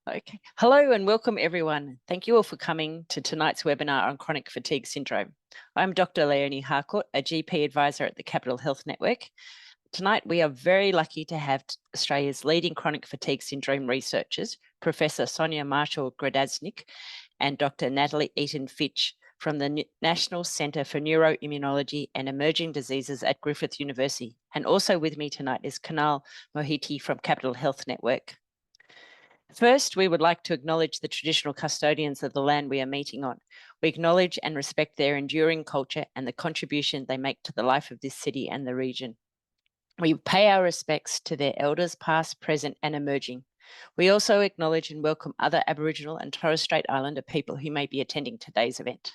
Okay. Hello and welcome everyone. Thank you all for coming to tonight's webinar on chronic fatigue syndrome. I'm Dr. Leonie Harcourt, a GP advisor at the Capital Health Network. Tonight we are very lucky to have Australia's leading chronic fatigue syndrome researchers, Professor Sonya Marshall-Gradisnik and Dr. Natalie Eaton-Fitch from the National Centre for Neuroimmunology and Emerging Diseases at Griffith University. And also with me tonight is Kunal Mohiti from Capital Health Network. First, we would like to acknowledge the traditional custodians of the land we are meeting on. We acknowledge and respect their enduring culture and the contribution they make to the life of this city and the region. We pay our respects to their elders, past, present, and emerging. We also acknowledge and welcome other Aboriginal and Torres Strait Islander people who may be attending today's event.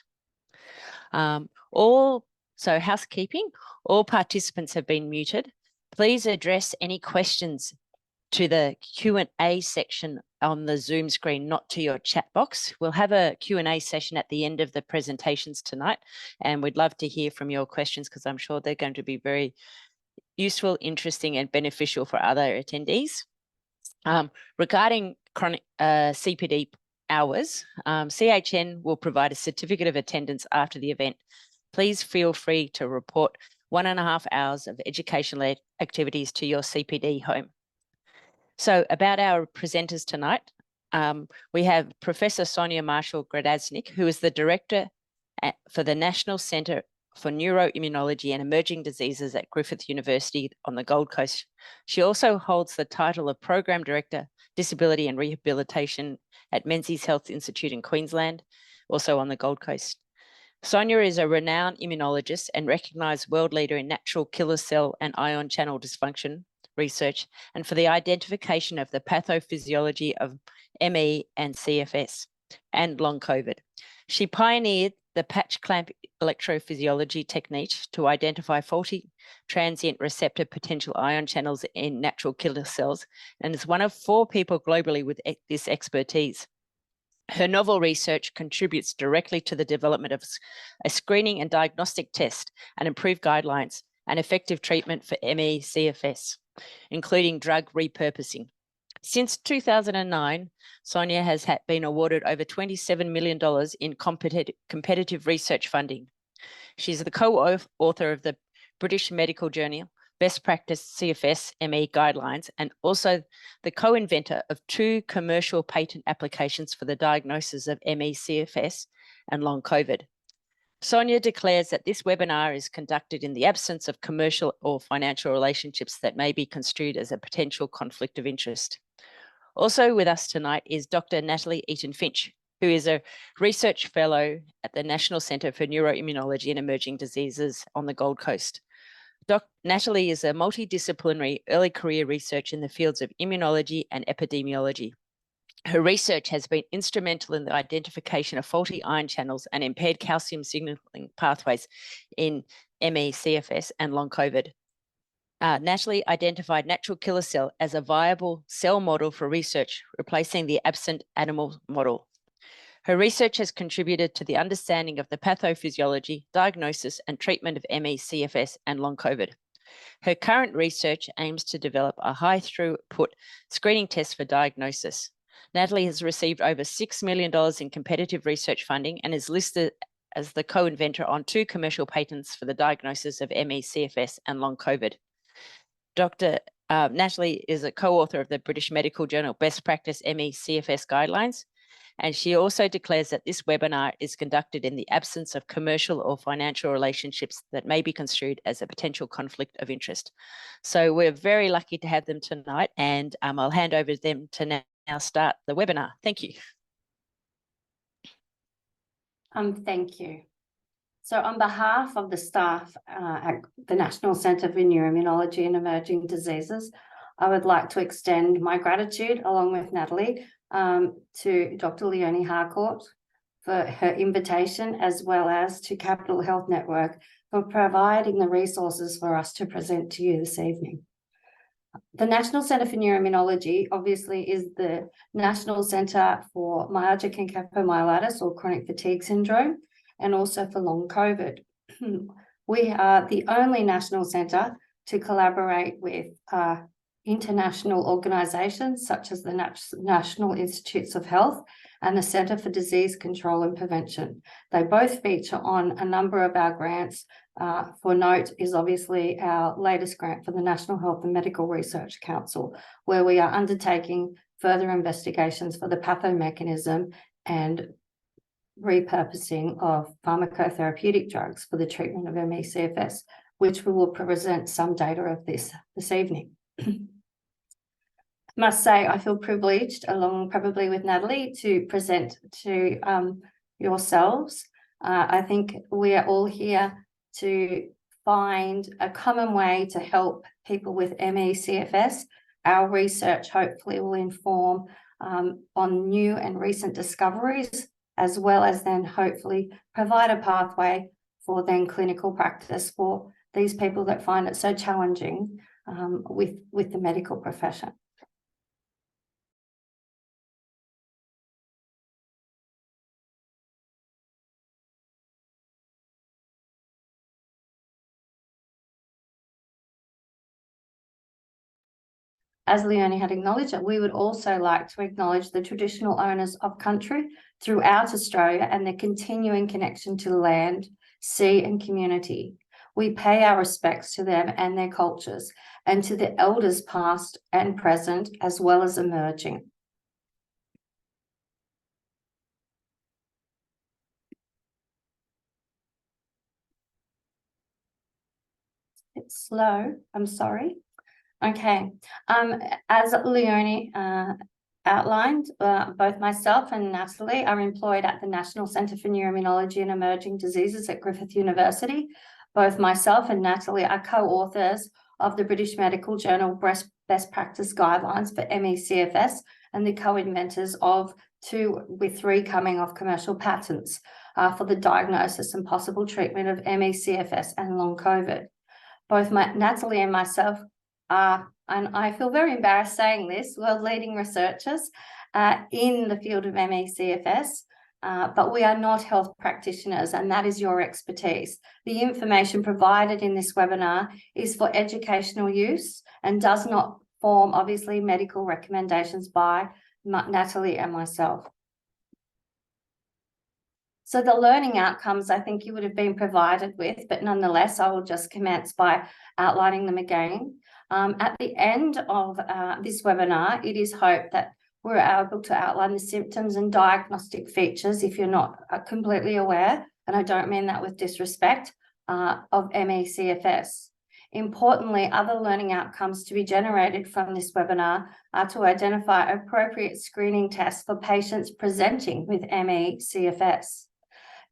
Housekeeping, all participants have been muted. Please address any questions to the Q&A section on the Zoom screen, not to your chat box. We'll have a Q&A session at the end of the presentations tonight, and we'd love to hear from your questions because I'm sure they're going to be very useful, interesting, and beneficial for other attendees. Regarding chronic CPD hours, CHN will provide a certificate of attendance after the event. Please feel free to report 1.5 hours of educational activities to your CPD home. So about our presenters tonight, we have Professor Sonya Marshall-Gradisnik, who is the Director for the National Centre for Neuroimmunology and Emerging Diseases at Griffith University on the Gold Coast. She also holds the title of Program Director, Disability and Rehabilitation at Menzies Health Institute in Queensland, also on the Gold Coast. Sonya is a renowned immunologist and recognised world leader in natural killer cell and ion channel dysfunction research and for the identification of the pathophysiology of ME and CFS and long COVID. She pioneered the patch clamp electrophysiology technique to identify faulty transient receptor potential ion channels in natural killer cells and is one of 4 people globally with this expertise. Her novel research contributes directly to the development of a screening and diagnostic test and improved guidelines and effective treatment for ME CFS, including drug repurposing. Since 2009, Sonya has been awarded over $27 million in competitive research funding. She's the co-author of the British Medical Journal Best Practice CFS ME Guidelines and also the co-inventor of 2 commercial patent applications for the diagnosis of ME CFS and long COVID. Sonya declares that this webinar is conducted in the absence of commercial or financial relationships that may be construed as a potential conflict of interest. Also with us tonight is Dr. Natalie Eaton-Fitch, who is a research fellow at the National Centre for Neuroimmunology and Emerging Diseases on the Gold Coast. Natalie is a multidisciplinary early career research in the fields of immunology and epidemiology. Her research has been instrumental in the identification of faulty ion channels and impaired calcium signaling pathways in ME, CFS, and long COVID. Natalie identified natural killer cell as a viable cell model for research, replacing the absent animal model. Her research has contributed to the understanding of the pathophysiology, diagnosis, and treatment of ME, CFS, and long COVID. Her current research aims to develop a high-throughput screening test for diagnosis. Natalie has received over $6 million in competitive research funding and is listed as the co-inventor on 2 commercial patents for the diagnosis of ME, CFS, and long COVID. Dr. Natalie is a co-author of the British Medical Journal Best Practice ME, CFS Guidelines, and she also declares that this webinar is conducted in the absence of commercial or financial relationships that may be construed as a potential conflict of interest. So we're very lucky to have them tonight, and I'll hand over to them to now start the webinar. Thank you. Thank you. So on behalf of the staff at the National Centre for Neuroimmunology and Emerging Diseases, I would like to extend my gratitude, along with Natalie, to Dr. Leonie Harcourt for her invitation, as well as to Capital Health Network for providing the resources for us to present to you this evening. The National Centre for Neuroimmunology obviously is the National Centre for Myalgic Encephalomyelitis or chronic fatigue syndrome, and also for long COVID. We are the only national centre to collaborate with international organisations such as the National Institutes of Health and the Centre for Disease Control and Prevention. They both feature on a number of our grants. For note is obviously our latest grant for the National Health and Medical Research Council, where we are undertaking further investigations for the pathomechanism and repurposing of pharmacotherapeutic drugs for the treatment of ME/CFS, which we will present some data of this evening. Must say I feel privileged, along probably with Natalie, to present to yourselves. I think we are all here to find a common way to help people with ME/CFS. Our research hopefully will inform on new and recent discoveries, as well as then hopefully provide a pathway for then clinical practice for these people that find it so challenging with the medical profession. As Leonie had acknowledged, that we would also like to acknowledge the traditional owners of country throughout Australia and their continuing connection to land, sea and community. We pay our respects to them and their cultures, and to the elders past and present, as well as emerging. It's slow, I'm sorry. Okay, as Leonie outlined, both myself and Natalie are employed at the National Centre for Neuroimmunology and Emerging Diseases at Griffith University. Both myself and Natalie are co-authors of the British Medical Journal Best Practice Guidelines for ME/CFS and the co-inventors of 2 with 3 coming off commercial patents for the diagnosis and possible treatment of ME/CFS and long COVID. Both Natalie and myself are, and I feel very embarrassed saying this, world-leading researchers in the field of ME/CFS, but we are not health practitioners, and that is your expertise. The information provided in this webinar is for educational use and does not form, obviously, medical recommendations by Natalie and myself. So the learning outcomes, I think you would have been provided with, but nonetheless, I will just commence by outlining them again. At the end of this webinar, it is hoped that we're able to outline the symptoms and diagnostic features, if you're not completely aware, and I don't mean that with disrespect, of ME/CFS. Importantly, other learning outcomes to be generated from this webinar are to identify appropriate screening tests for patients presenting with ME/CFS,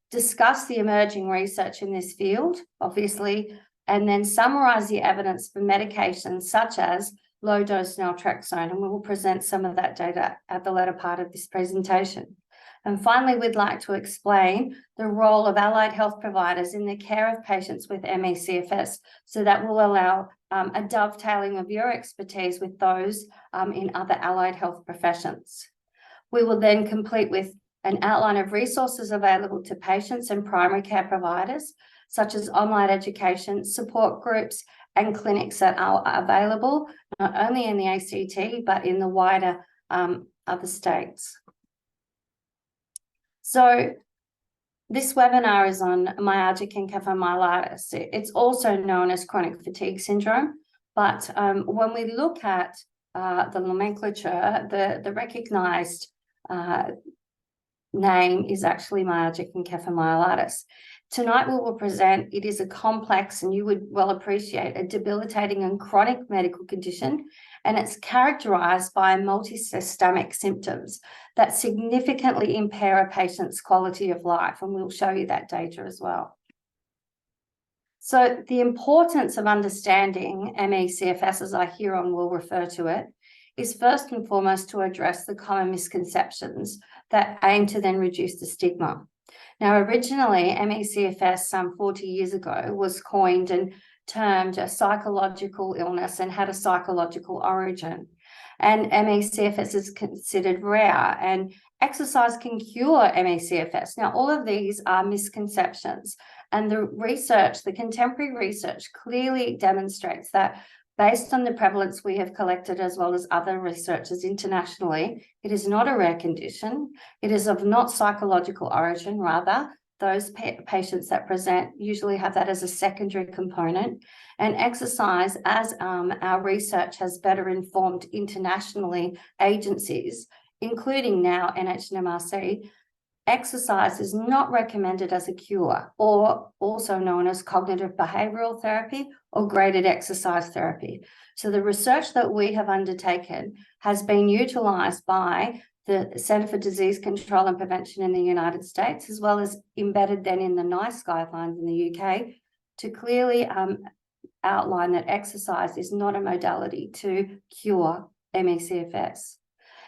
discuss the emerging research in this field, obviously, and then summarize the evidence for medications such as low-dose naltrexone, and we will present some of that data at the latter part of this presentation. And finally, we'd like to explain the role of allied health providers in the care of patients with ME/CFS, so that will allow a dovetailing of your expertise with those in other allied health professions. We will then complete with an outline of resources available to patients and primary care providers, such as online education, support groups, and clinics that are available, not only in the ACT, but in the wider other states. So this webinar is on myalgic encephalomyelitis. It's also known as chronic fatigue syndrome, but when we look at the nomenclature, the recognized name is actually myalgic encephalomyelitis. Tonight we will present, it is a complex, and you would well appreciate, a debilitating and chronic medical condition, and it's characterized by multisystemic symptoms that significantly impair a patient's quality of life, and we'll show you that data as well. So the importance of understanding ME/CFS, as I hereon will refer to it, is first and foremost to address the common misconceptions that aim to then reduce the stigma. Now, originally, ME/CFS some 40 years ago was coined and termed a psychological illness and had a psychological origin. And ME/CFS is considered rare, and exercise can cure ME/CFS. Now, all of these are misconceptions, and the research, the contemporary research, clearly demonstrates that Based on the prevalence we have collected, as well as other researchers internationally, it is not a rare condition. It is of not psychological origin. Rather, those patients that present usually have that as a secondary component. And exercise, as our research has better informed internationally agencies, including now NHMRC, exercise is not recommended as a cure, or also known as cognitive behavioral therapy or graded exercise therapy. So the research that we have undertaken has been utilized by the Centre for Disease Control and Prevention in the United States, as well as embedded then in the NICE guidelines in the UK, to clearly outline that exercise is not a modality to cure ME/CFS.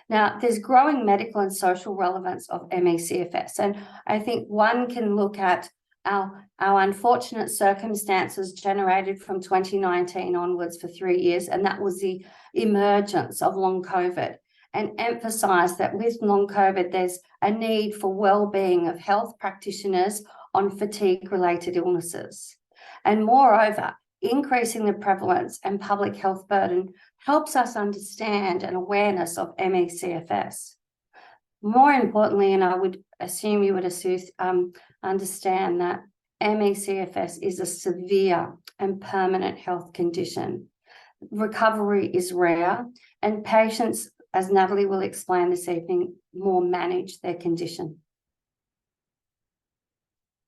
Now, there's growing medical and social relevance of ME/CFS, and I think one can look at our unfortunate circumstances generated from 2019 onwards for 3 years, and that was the emergence of long COVID, and emphasize that with long COVID, there's a need for well-being of health practitioners on fatigue-related illnesses. And moreover, increasing the prevalence and public health burden helps us understand an awareness of ME/CFS. More importantly, and I would assume you would understand that ME/CFS is a severe and permanent health condition. Recovery is rare, and patients, as Natalie will explain this evening, more manage their condition.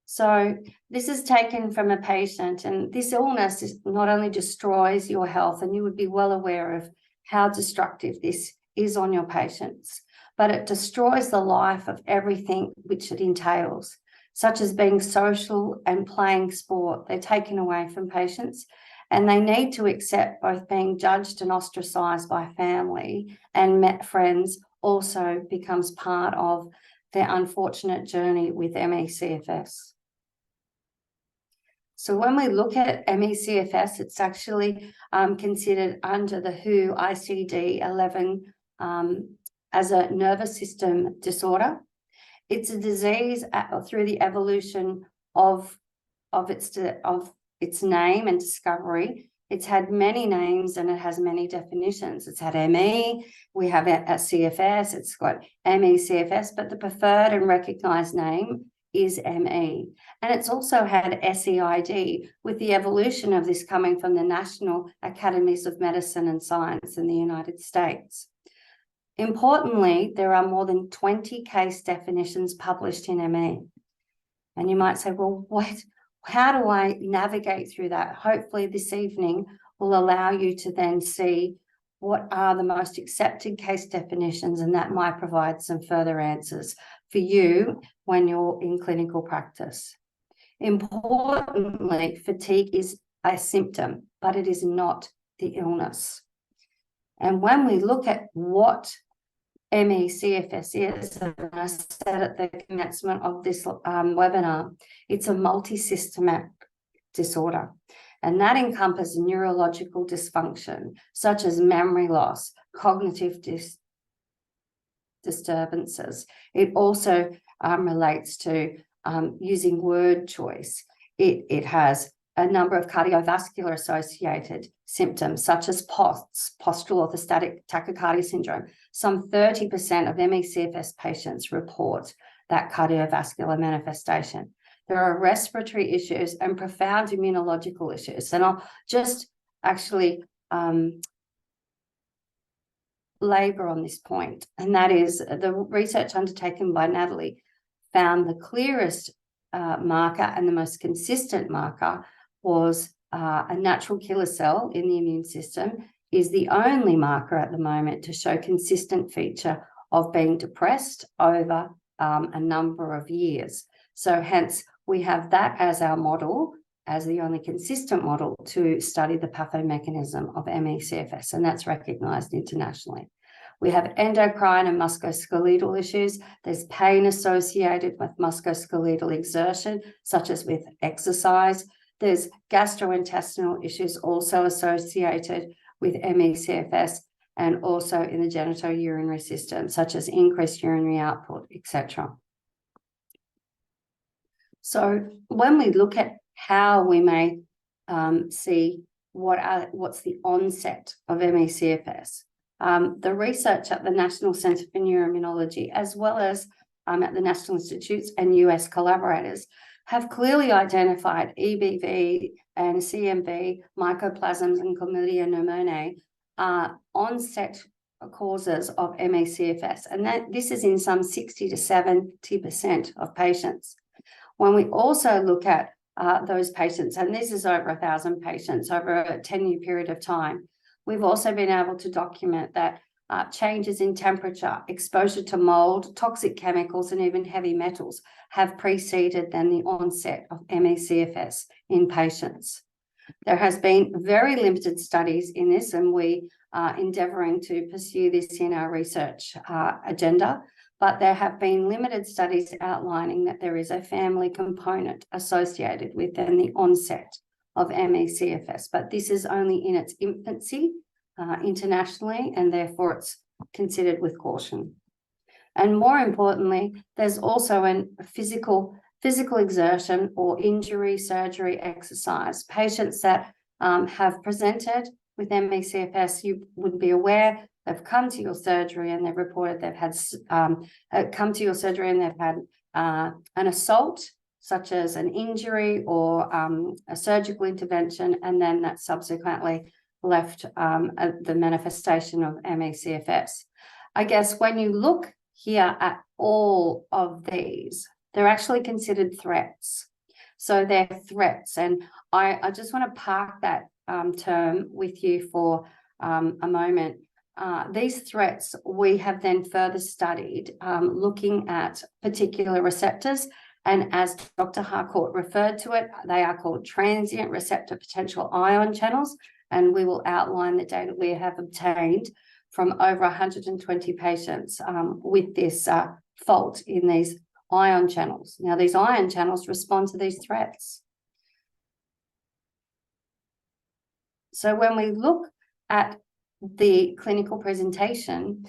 So this is taken from a patient, and this illness not only destroys your health, and you would be well aware of how destructive this is on your patients, but it destroys the life of everything which it entails, such as being social and playing sport. They're taken away from patients, and they need to accept both being judged and ostracized by family and met friends also becomes part of their unfortunate journey with ME/CFS. So when we look at ME/CFS, it's actually considered under the WHO ICD-11 as a nervous system disorder. It's a disease through the evolution of its name and discovery. It's had many names and it has many definitions. It's had ME, we have a CFS, it's got ME/CFS, but the preferred and recognized name is ME. And it's also had SEID, with the evolution of this coming from the National Academies of Medicine and Science in the United States. Importantly, there are more than 20 case definitions published in ME. And you might say, well, how do I navigate through that? Hopefully this evening will allow you to then see what are the most accepted case definitions, and that might provide some further answers for you when you're in clinical practice. Importantly, fatigue is a symptom, but it is not the illness. And when we look at what ME/CFS is, and I said at the commencement of this webinar, it's a multi-systematic disorder, and that encompasses neurological dysfunction, such as memory loss, cognitive disturbances. It also relates to using word choice. It has a number of cardiovascular associated symptoms, such as POTS, postural orthostatic tachycardia syndrome. Some 30% of ME/CFS patients report that cardiovascular manifestation. There are respiratory issues and profound immunological issues. And I'll just actually labor on this point, and that is the research undertaken by Natalie found the clearest marker and the most consistent marker was a natural killer cell in the immune system is the only marker at the moment to show consistent feature of being depressed over a number of years. So hence we have that as our model, as the only consistent model to study the pathomechanism of ME/CFS, and that's recognized internationally. We have endocrine and musculoskeletal issues. There's pain associated with musculoskeletal exertion, such as with exercise. There's gastrointestinal issues also associated with ME/CFS, and also in the genitourinary system, such as increased urinary output, etc. So when we look at how we may see what's the onset of ME/CFS. The research at the National Centre for Neuroimmunology, as well as at the National Institutes and US collaborators, have clearly identified EBV and CMV, mycoplasms and chlamydia pneumoniae onset causes of ME/CFS, and that this is in some 60 to 70% of patients. When we also look at those patients, and this is over 1,000 patients over a 10-year period of time, we've also been able to document that changes in temperature, exposure to mold, toxic chemicals, and even heavy metals have preceded then the onset of ME/CFS in patients. There has been very limited studies in this, and we are endeavouring to pursue this in our research agenda, but there have been limited studies outlining that there is a family component associated with then the onset of ME/CFS, but this is only in its infancy internationally, and therefore it's considered with caution. And more importantly, there's also a physical exertion or injury, surgery, exercise. Patients that have presented with ME/CFS, you would be aware, they've come to your surgery and they've reported they've had an assault, such as an injury or a surgical intervention, and then that subsequently left the manifestation of ME/CFS. I guess when you look here at all of these, they're actually considered threats. So they're threats, and I just want to park that term with you for a moment. These threats we have then further studied, looking at particular receptors, and as Dr. Harcourt referred to it, they are called transient receptor potential ion channels, and we will outline the data we have obtained from over 120 patients with this fault in these ion channels. Now, these ion channels respond to these threats. So when we look at the clinical presentation,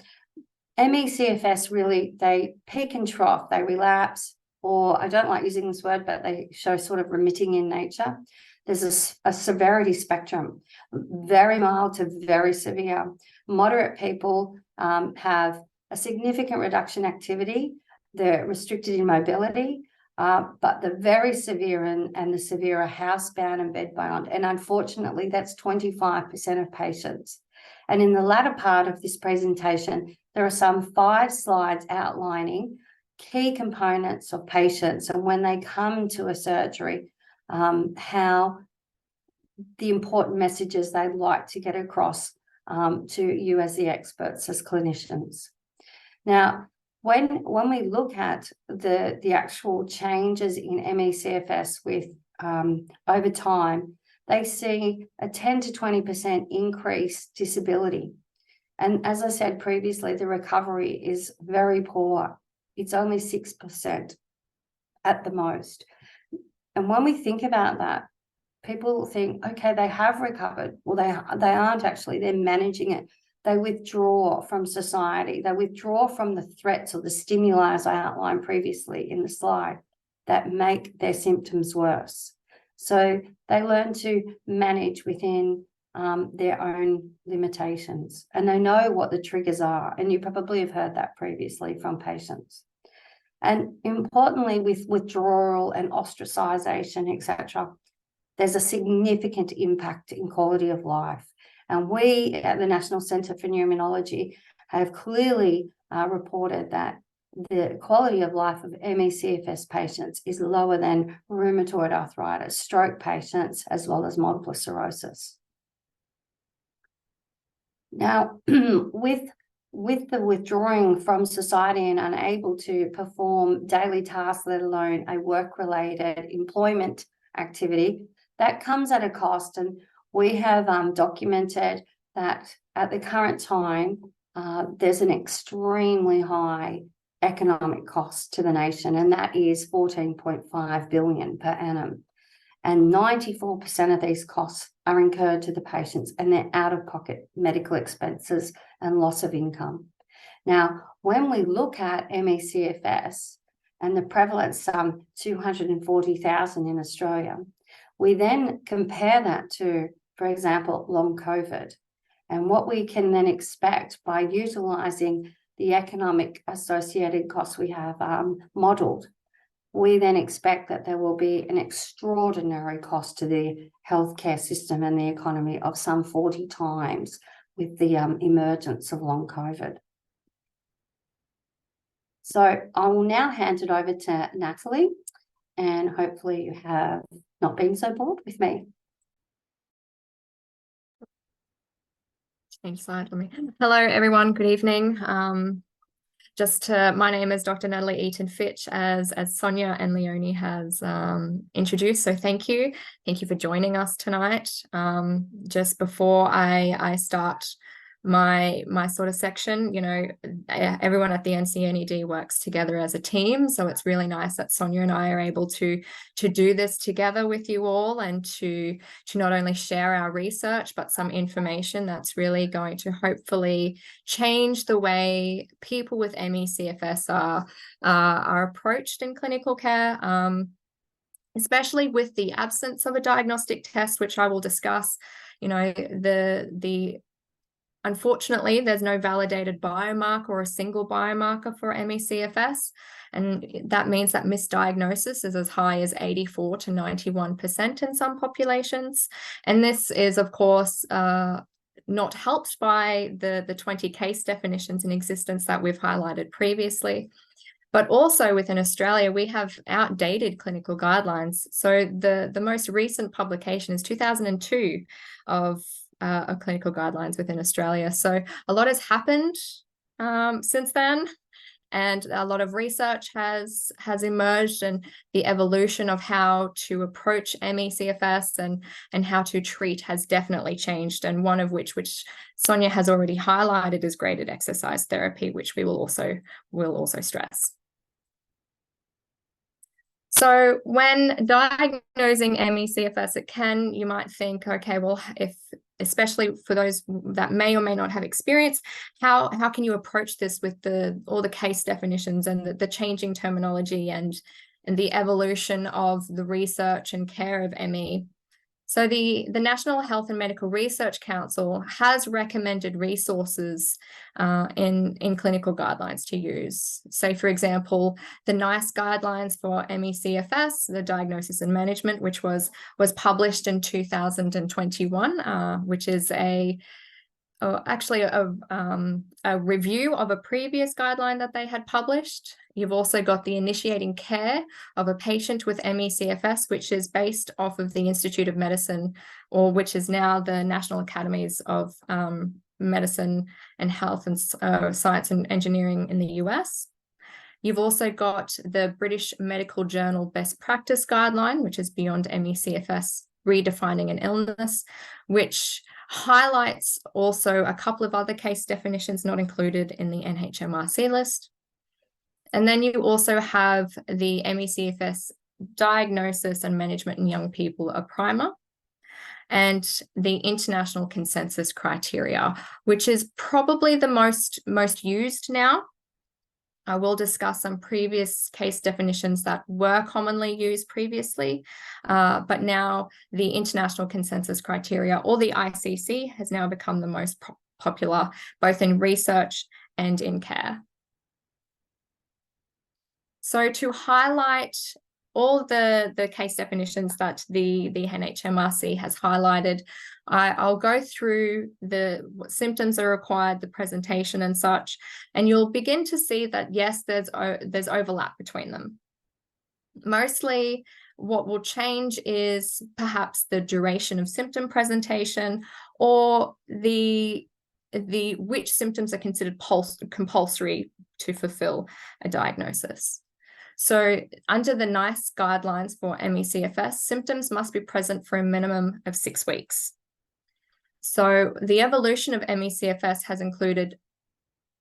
ME/CFS really, they peak and trough, they relapse, or I don't like using this word, but they show sort of remitting in nature. There's a severity spectrum, very mild to very severe. Moderate people have a significant reduction in activity. They're restricted in mobility, but the very severe and the severe are housebound and bedbound. And unfortunately, that's 25% of patients. And in the latter part of this presentation, there are some 5 slides outlining key components of patients and when they come to a surgery, how the important messages they'd like to get across to you as the experts, as clinicians. Now, when we look at the actual changes in ME/CFS with over time, they see a 10 to 20% increased disability. And as I said previously, the recovery is very poor. It's only 6% at the most. And when we think about that, people think, okay, they have recovered. Well, they aren't actually. They're managing it. They withdraw from society. They withdraw from the threats or the stimuli, as I outlined previously in the slide, that make their symptoms worse. So they learn to manage within their own limitations, and they know what the triggers are. And you probably have heard that previously from patients. And importantly, with withdrawal and ostracization, etc., there's a significant impact in quality of life. And we at the National Centre for Neuroimmunology have clearly reported that the quality of life of ME/CFS patients is lower than rheumatoid arthritis, stroke patients, as well as multiple sclerosis. Now, with the withdrawing from society and unable to perform daily tasks, let alone a work-related employment activity, that comes at a cost. And we have documented that at the current time, there's an extremely high economic cost to the nation, and that is 14.5 billion per annum. And 94% of these costs are incurred to the patients, and they're out-of-pocket medical expenses and loss of income. Now, when we look at ME/CFS and the prevalence, 240,000 in Australia, we then compare that to for example, long COVID. And what we can then expect by utilising the economic associated costs we have modelled, we then expect that there will be an extraordinary cost to the healthcare system and the economy of some 40 times with the emergence of long COVID. So I will now hand it over to Natalie, and hopefully you have not been so bored with me. Change slide for me. Hello, everyone. Good evening. My name is Dr. Natalie Eaton-Fitch, as Sonya and Leonie has introduced. So thank you. Thank you for joining us tonight. Just before I start my sort of section, you know, everyone at the NCNED works together as a team. So it's really nice that Sonya and I are able to do this together with you all, and to not only share our research, but some information that's really going to hopefully change the way people with ME/CFS are approached in clinical care, especially with the absence of a diagnostic test, which I will discuss. You know, unfortunately, there's no validated biomarker or a single biomarker for ME/CFS, and that means that misdiagnosis is as high as 84 to 91% in some populations. And this is, of course, not helped by the 20 case definitions in existence that we've highlighted previously. But also within Australia, we have outdated clinical guidelines. So the most recent publication is 2002 of clinical guidelines within Australia. So a lot has happened since then, and a lot of research has emerged, and the evolution of how to approach ME/CFS and how to treat has definitely changed. And one of which Sonya has already highlighted is graded exercise therapy, which we will also stress. So when diagnosing ME/CFS, you might think, okay, well, especially for those that may or may not have experience, how can you approach this with all the case definitions and the changing terminology and the evolution of the research and care of ME? So the National Health and Medical Research Council has recommended resources in clinical guidelines to use. Say, for example, the NICE guidelines for ME/CFS, the diagnosis and management, which was published in 2021, which is actually a review of a previous guideline that they had published. You've also got the initiating care of a patient with ME/CFS, which is based off of the Institute of Medicine, or which is now the National Academies of Medicine and Health and Science and Engineering in the US. You've also got the British Medical Journal Best Practice Guideline, which is Beyond ME/CFS, Redefining an Illness, which highlights also a couple of other case definitions not included in the NHMRC list. And then you also have the ME/CFS Diagnosis and Management in Young People, a primer, and the International Consensus Criteria, which is probably the most used now. I will discuss some previous case definitions that were commonly used previously, but now the International Consensus Criteria, or the ICC, has now become the most popular, both in research and in care. So to highlight all the case definitions that the NHMRC has highlighted, I'll go through what symptoms are required, the presentation and such, and you'll begin to see that, yes, there's overlap between them. Mostly what will change is perhaps the duration of symptom presentation, or which symptoms are considered compulsory to fulfill a diagnosis. So under the NICE guidelines for ME/CFS, symptoms must be present for a minimum of 6 weeks. So the evolution of ME/CFS has included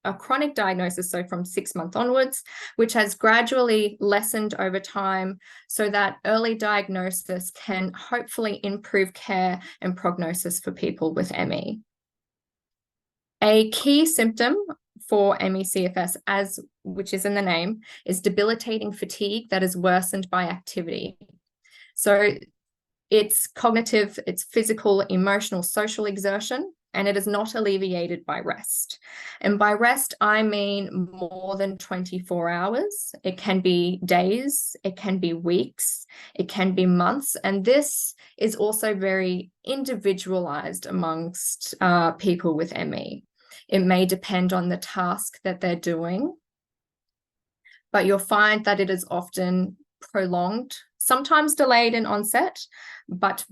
a chronic diagnosis, so from 6 months onwards, which has gradually lessened over time so that early diagnosis can hopefully improve care and prognosis for people with ME. A key symptom for ME/CFS, which is in the name, is debilitating fatigue that is worsened by activity. So It's cognitive, it's physical, emotional, social exertion, and it is not alleviated by rest. And by rest, I mean more than 24 hours. It can be days, it can be weeks, it can be months. And this is also very individualized amongst people with ME. It may depend on the task that they're doing, but you'll find that it is often prolonged, sometimes delayed in onset, but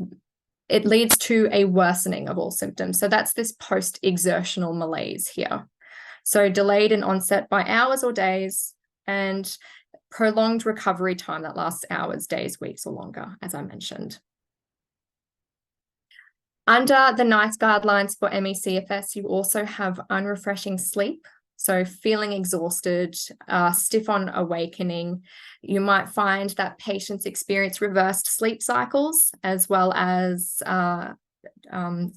it leads to a worsening of all symptoms. So that's this post-exertional malaise here. So delayed in onset by hours or days, and prolonged recovery time that lasts hours, days, weeks, or longer, as I mentioned. Under the NICE guidelines for ME/CFS, you also have unrefreshing sleep. So feeling exhausted, stiff on awakening. You might find that patients experience reversed sleep cycles as well as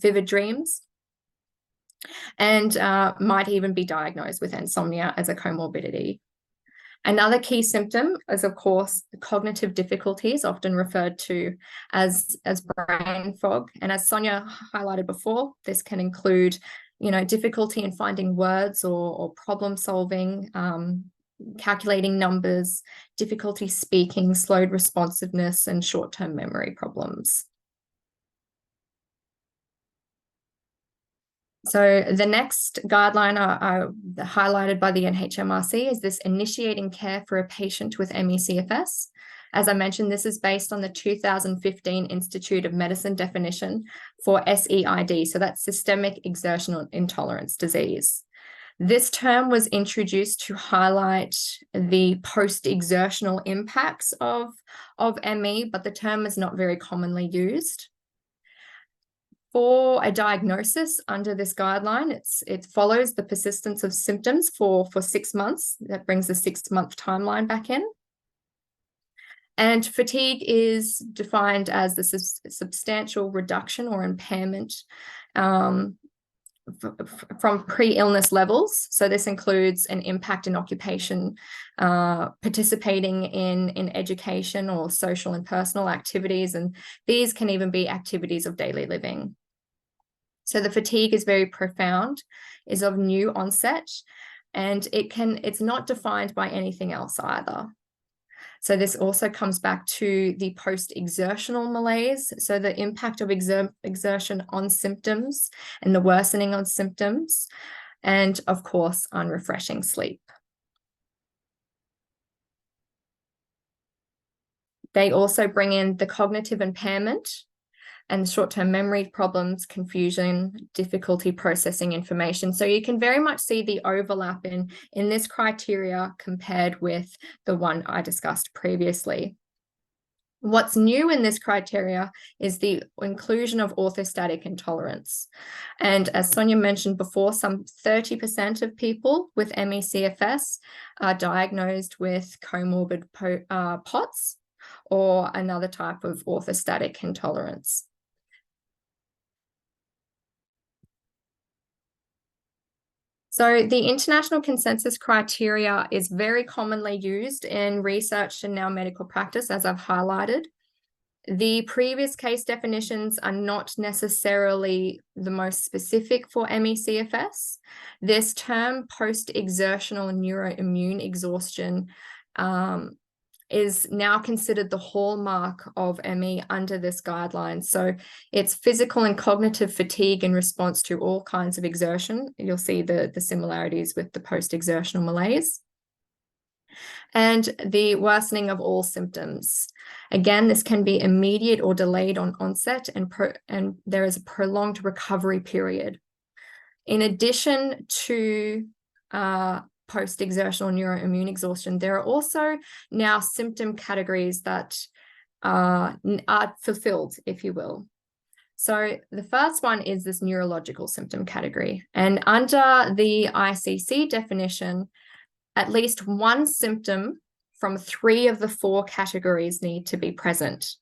vivid dreams, and might even be diagnosed with insomnia as a comorbidity. Another key symptom is, of course, cognitive difficulties, often referred to as brain fog. And as Sonya highlighted before, this can include, difficulty in finding words or problem solving, calculating numbers, difficulty speaking, slowed responsiveness, and short-term memory problems. So the next guideline highlighted by the NHMRC is this initiating care for a patient with ME/CFS. As I mentioned, this is based on the 2015 Institute of Medicine definition for SEID, so that's systemic exertional intolerance disease. This term was introduced to highlight the post-exertional impacts of ME, but the term is not very commonly used. For a diagnosis under this guideline, it follows the persistence of symptoms for 6 months. That brings the 6-month timeline back in. And fatigue is defined as the substantial reduction or impairment from pre-illness levels. So this includes an impact in occupation, participating in education or social and personal activities, and these can even be activities of daily living. So the fatigue is very profound, is of new onset, and it's not defined by anything else either. So this also comes back to the post-exertional malaise, so the impact of exertion on symptoms and the worsening of symptoms, and of course, unrefreshing sleep. They also bring in the cognitive impairment and short-term memory problems, confusion, difficulty processing information. So you can very much see the overlap in this criteria compared with the one I discussed previously. What's new in this criteria is the inclusion of orthostatic intolerance. And as Sonya mentioned before, some 30% of people with ME/CFS are diagnosed with comorbid POTS or another type of orthostatic intolerance. So the international consensus criteria is very commonly used in research and now medical practice, as I've highlighted. The previous case definitions are not necessarily the most specific for ME/CFS. This term, post-exertional neuroimmune exhaustion, is now considered the hallmark of ME under this guideline. So it's physical and cognitive fatigue in response to all kinds of exertion. You'll see the similarities with the post-exertional malaise. And the worsening of all symptoms. Again, this can be immediate or delayed on onset, and there is a prolonged recovery period. In addition to post-exertional neuroimmune exhaustion, there are also now symptom categories that are fulfilled, if you will. So the first one is this neurological symptom category. And under the ICC definition, at least one symptom from 3 of the 4 categories need to be present.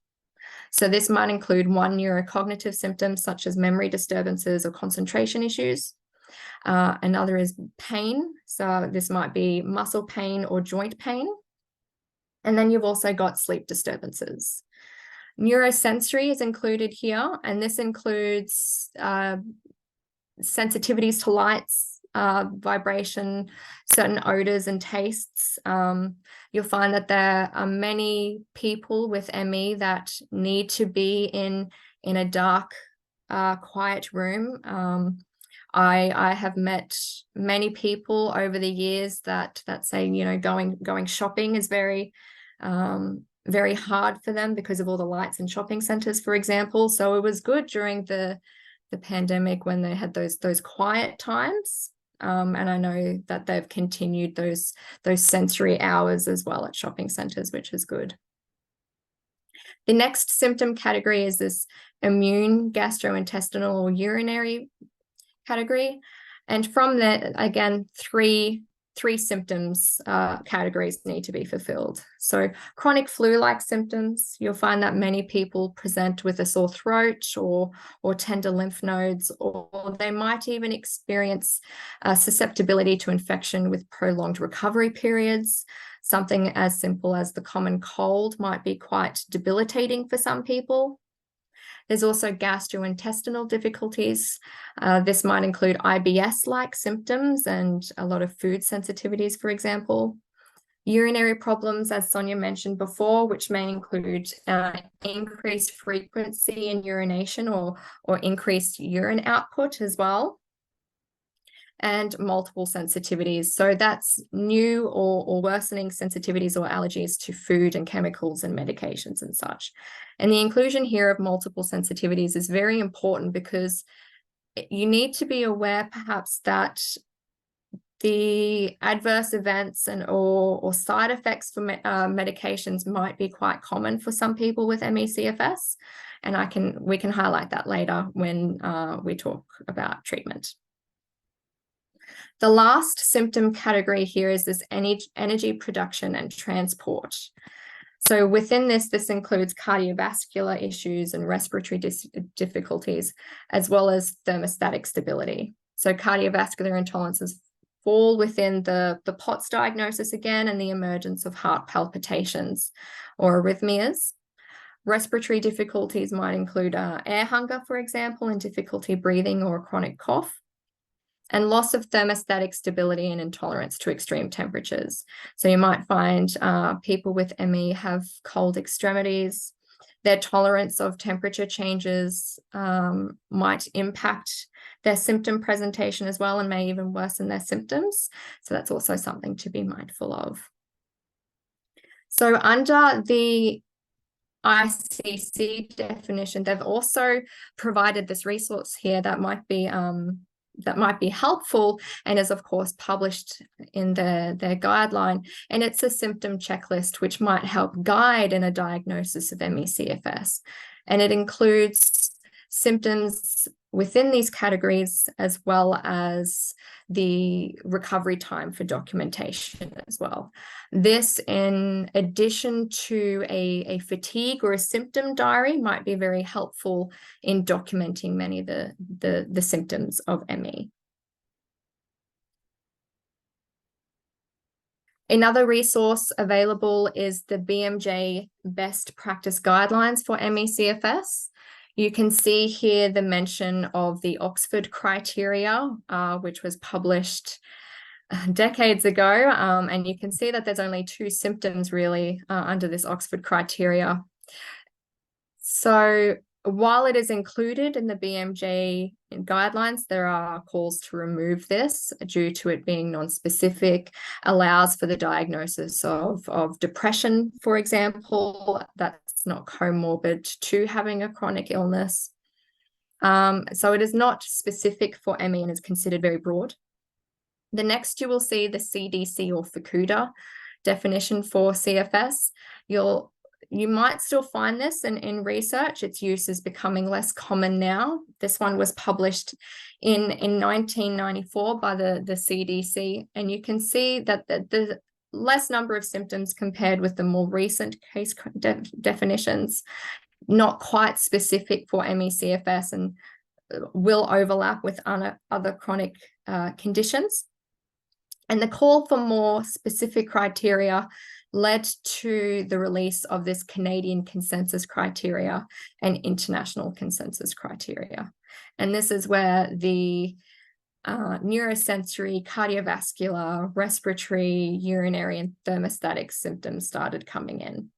So this might include one neurocognitive symptom, such as memory disturbances or concentration issues. Another is pain. So this might be muscle pain or joint pain. And then you've also got sleep disturbances. Neurosensory is included here, and this includes sensitivities to lights, vibration, certain odors and tastes. You'll find that there are many people with ME that need to be in a dark, quiet room. I have met many people over the years that say, you know, going shopping is very hard for them because of all the lights in shopping centers, for example. So it was good during the pandemic when they had those quiet times. And I know that they've continued those sensory hours as well at shopping centers, which is good. The next symptom category is this immune, gastrointestinal, or urinary category. And from that, again, three symptoms categories need to be fulfilled. So chronic flu-like symptoms, you'll find that many people present with a sore throat or tender lymph nodes, or they might even experience susceptibility to infection with prolonged recovery periods. Something as simple as the common cold might be quite debilitating for some people. There's also gastrointestinal difficulties. This might include IBS-like symptoms and a lot of food sensitivities, for example. Urinary problems, as Sonya mentioned before, which may include increased frequency in urination or increased urine output as well. And multiple sensitivities. So that's new or worsening sensitivities or allergies to food and chemicals and medications and such. And the inclusion here of multiple sensitivities is very important because you need to be aware perhaps that the adverse events and or side effects for medications might be quite common for some people with ME/CFS. And we can highlight that later when we talk about treatment. The last symptom category here is this energy production and transport. So within this includes cardiovascular issues and respiratory difficulties, as well as thermostatic stability. So cardiovascular intolerances fall within the POTS diagnosis again, and the emergence of heart palpitations or arrhythmias. Respiratory difficulties might include air hunger, for example, and difficulty breathing or a chronic cough. And loss of thermostatic stability and intolerance to extreme temperatures. So you might find people with ME have cold extremities. Their tolerance of temperature changes might impact their symptom presentation as well and may even worsen their symptoms. So that's also something to be mindful of. So under the ICC definition, they've also provided this resource here that might be helpful and is of course published in their guideline, and it's a symptom checklist which might help guide in a diagnosis of ME/CFS, and it includes symptoms within these categories as well as the recovery time for documentation as well. This, in addition to a fatigue or a symptom diary, might be very helpful in documenting many of the symptoms of ME. Another resource available is the BMJ Best Practice Guidelines for ME/CFS. You can see here the mention of the Oxford criteria, which was published decades ago. And you can see that there's only 2 symptoms really under this Oxford criteria. So while it is included in the BMJ guidelines, there are calls to remove this due to it being non-specific, allows for the diagnosis of depression, for example, that's not comorbid to having a chronic illness. So it is not specific for ME and is considered very broad. The next you will see the CDC or FACUDA definition for CFS. You might still find this in research. Its use is becoming less common now. This one was published in 1994 by the CDC, and you can see that the less number of symptoms compared with the more recent case definitions, not quite specific for ME/CFS and will overlap with other chronic conditions. And the call for more specific criteria led to the release of this Canadian consensus criteria and international consensus criteria. And this is where the neurosensory, cardiovascular, respiratory, urinary, and thermostatic symptoms started coming in.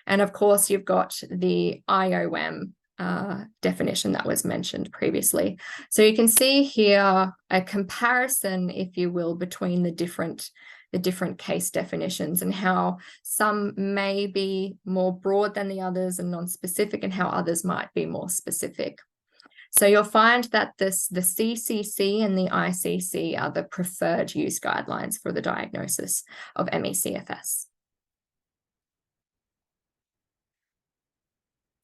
And of course, you've got the IOM definition that was mentioned previously. So you can see here a comparison, if you will, between the different case definitions and how some may be more broad than the others and non-specific, and how others might be more specific. So you'll find that the CCC and the ICC are the preferred use guidelines for the diagnosis of ME/CFS.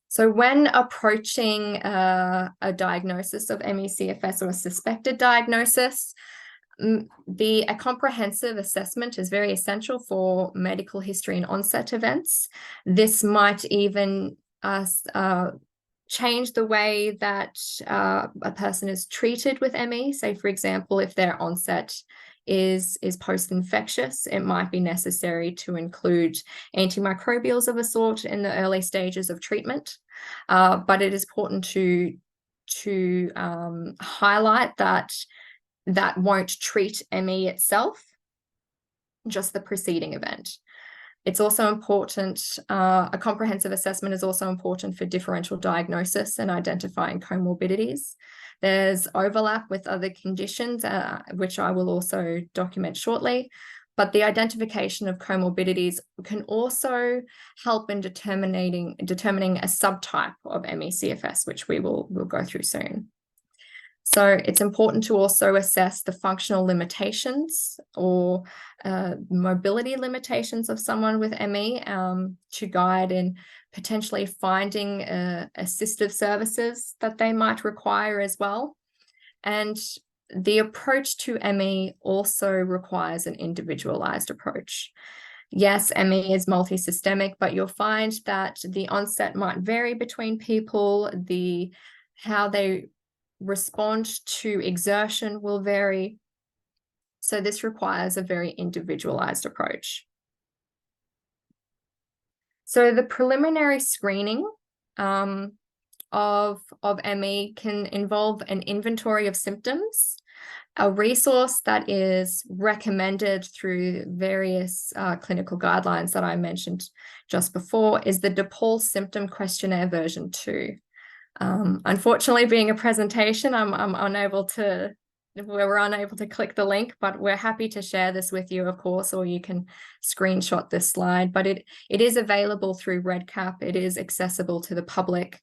So when approaching a diagnosis of ME/CFS or a suspected diagnosis, a comprehensive assessment is very essential for medical history and onset events. This might even change the way that a person is treated with ME. Say, for example, if their onset is post-infectious, it might be necessary to include antimicrobials of a sort in the early stages of treatment. But it is important to highlight that won't treat ME itself, just the preceding event. It's also important, a comprehensive assessment is also important for differential diagnosis and identifying comorbidities. There's overlap with other conditions, which I will also document shortly, but the identification of comorbidities can also help in determining a subtype of ME/CFS, which we'll go through soon. So it's important to also assess the functional limitations or mobility limitations of someone with ME to guide in potentially finding assistive services that they might require as well. And the approach to ME also requires an individualized approach. Yes, ME is multisystemic, but you'll find that the onset might vary between people. How they respond to exertion will vary. So this requires a very individualized approach. So the preliminary screening of ME can involve an inventory of symptoms. A resource that is recommended through various clinical guidelines that I mentioned just before is the DePaul Symptom Questionnaire version 2. Unfortunately, being a presentation, we're unable to click the link, but we're happy to share this with you, of course, or you can screenshot this slide. But it is available through REDCap. It is accessible to the public,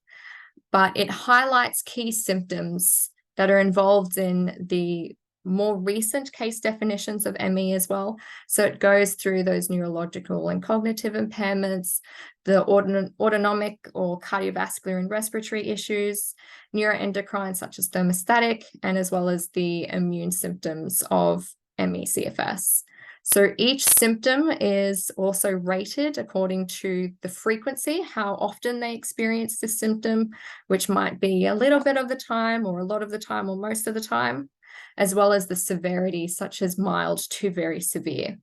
but it highlights key symptoms that are involved in the more recent case definitions of ME as well. So it goes through those neurological and cognitive impairments, the autonomic or cardiovascular and respiratory issues, neuroendocrine such as thermostatic, and as well as the immune symptoms of ME/CFS. So each symptom is also rated according to the frequency, how often they experience this symptom, which might be a little bit of the time or a lot of the time or most of the time, as well as the severity, such as mild to very severe.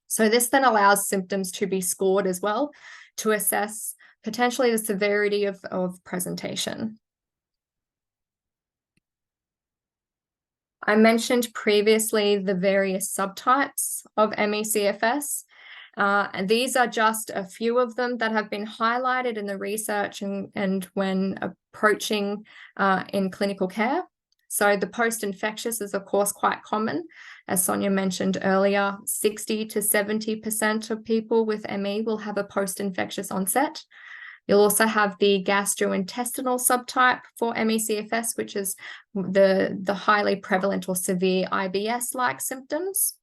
So this then allows symptoms to be scored as well to assess potentially the severity of presentation. I mentioned previously the various subtypes of ME/CFS. And these are just a few of them that have been highlighted in the research and when approaching in clinical care. So the post-infectious is, of course, quite common. As Sonya mentioned earlier, 60 to 70% of people with ME will have a post-infectious onset. You'll also have the gastrointestinal subtype for ME/CFS, which is the highly prevalent or severe IBS-like symptoms.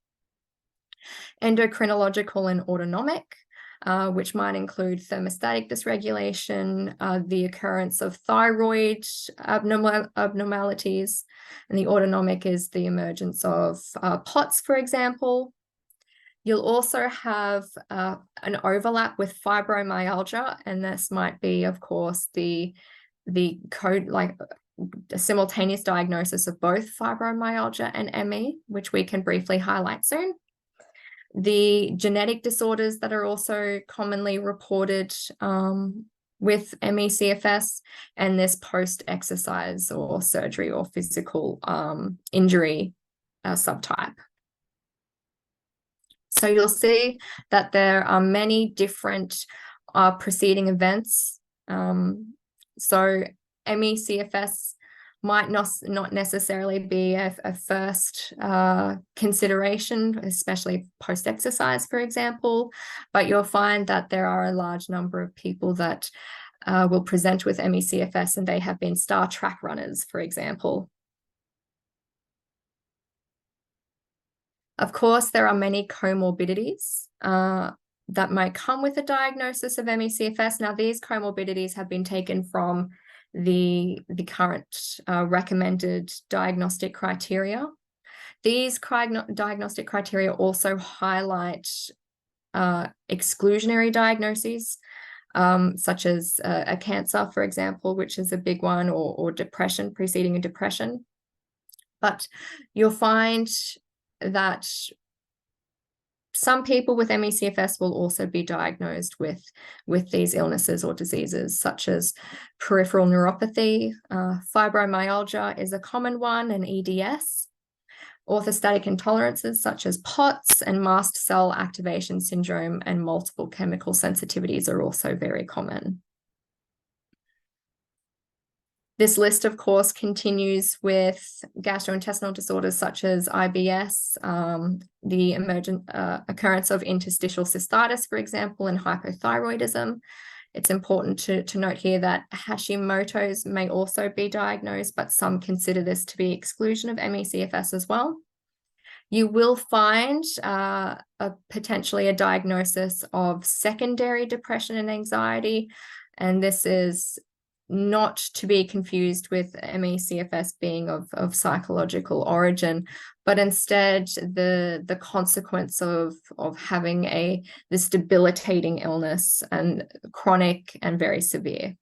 Endocrinological and autonomic, which might include thermostatic dysregulation, the occurrence of thyroid abnormalities, and the autonomic is the emergence of POTS, for example. You'll also have an overlap with fibromyalgia, and this might be, of course, the code, like a simultaneous diagnosis of both fibromyalgia and ME, which we can briefly highlight soon. The genetic disorders that are also commonly reported with ME/CFS, and this post-exercise or surgery or physical injury subtype. So you'll see that there are many different preceding events. So ME/CFS might not necessarily be a first consideration, especially post-exercise, for example, but you'll find that there are a large number of people that will present with ME/CFS and they have been star track runners, for example. Of course, there are many comorbidities that might come with a diagnosis of ME/CFS. Now, these comorbidities have been taken from the current recommended diagnostic criteria. These diagnostic criteria also highlight exclusionary diagnoses, such as a cancer, for example, which is a big one, or depression, preceding a depression. But you'll find that some people with ME/CFS will also be diagnosed with these illnesses or diseases, such as peripheral neuropathy. Fibromyalgia is a common one, and EDS. Orthostatic intolerances such as POTS and mast cell activation syndrome and multiple chemical sensitivities are also very common. This list, of course, continues with gastrointestinal disorders such as IBS, the emergent occurrence of interstitial cystitis, for example, and hypothyroidism. It's important to note here that Hashimoto's may also be diagnosed, but some consider this to be exclusion of ME/CFS as well. You will find potentially a diagnosis of secondary depression and anxiety, and this is not to be confused with ME/CFS being of psychological origin, but instead the consequence of having this debilitating illness and chronic and very severe.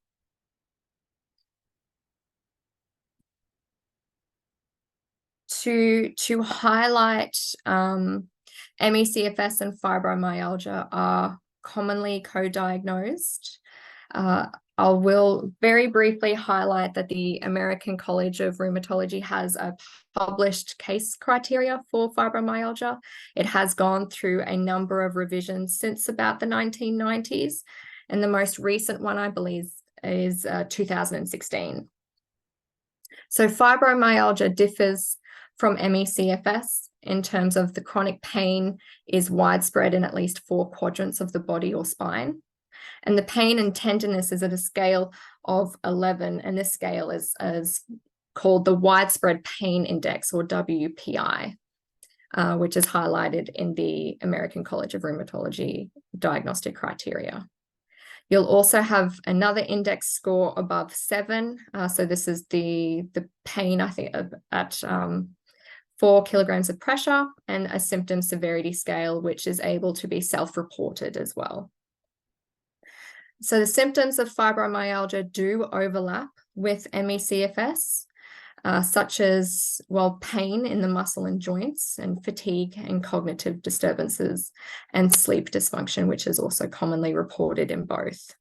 To highlight, ME/CFS and fibromyalgia are commonly co-diagnosed. I will very briefly highlight that the American College of Rheumatology has a published case criteria for fibromyalgia. It has gone through a number of revisions since about the 1990s, and the most recent one, I believe, is 2016. So fibromyalgia differs from ME/CFS in terms of the chronic pain is widespread in at least 4 quadrants of the body or spine. And the pain and tenderness is at a scale of 11, and this scale is called the Widespread Pain Index, or WPI, which is highlighted in the American College of Rheumatology diagnostic criteria. You'll also have another index score above 7. So this is the pain, I think, at 4 kilograms of pressure, and a symptom severity scale, which is able to be self-reported as well. So the symptoms of fibromyalgia do overlap with ME/CFS, such as, well, pain in the muscle and joints, and fatigue and cognitive disturbances, and sleep dysfunction, which is also commonly reported in both.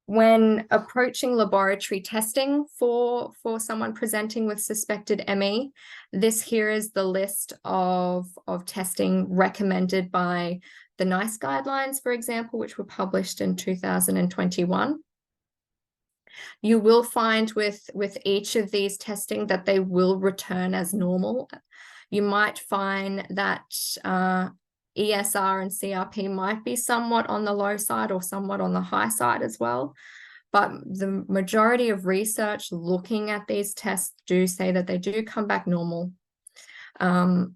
When approaching laboratory testing for someone presenting with suspected ME, this here is the list of testing recommended by the NICE guidelines, for example, which were published in 2021. You will find with each of these testing that they will return as normal. You might find that ESR and CRP might be somewhat on the low side or somewhat on the high side as well. But the majority of research looking at these tests do say that they do come back normal. And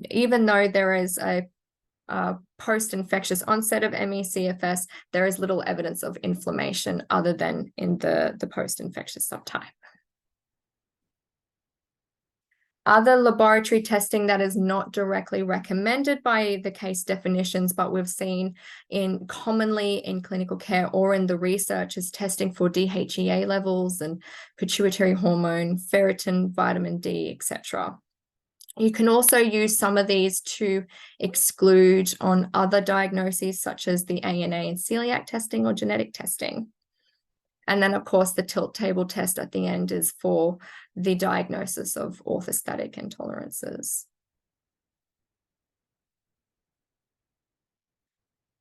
even though there is a post-infectious onset of ME/CFS, there is little evidence of inflammation other than in the post-infectious subtype. Other laboratory testing that is not directly recommended by the case definitions, but we've seen commonly in clinical care or in the research, is testing for DHEA levels and pituitary hormone, ferritin, vitamin D, etc. You can also use some of these to exclude on other diagnoses, such as the ANA and celiac testing or genetic testing. And then, of course, the tilt table test at the end is for the diagnosis of orthostatic intolerances.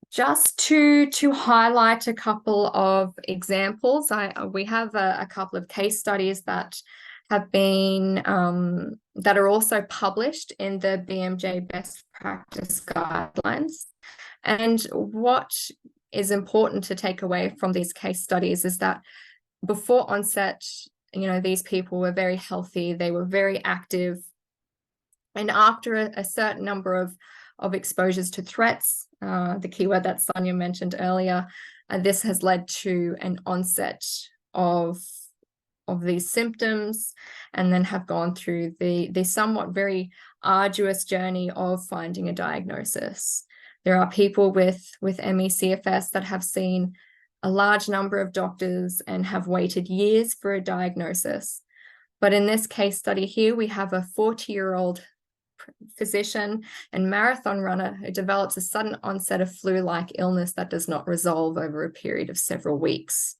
Just to highlight a couple of examples, we have a couple of case studies that have been, that are also published in the BMJ Best Practice Guidelines. And what is important to take away from these case studies is that before onset, these people were very healthy, they were very active. And after a certain number of exposures to threats, the keyword that Sonya mentioned earlier, this has led to an onset of these symptoms, and then have gone through the somewhat very arduous journey of finding a diagnosis. There are people with ME/CFS that have seen a large number of doctors and have waited years for a diagnosis. But in this case study here, we have a 40-year-old physician and marathon runner who develops a sudden onset of flu-like illness that does not resolve over a period of several weeks.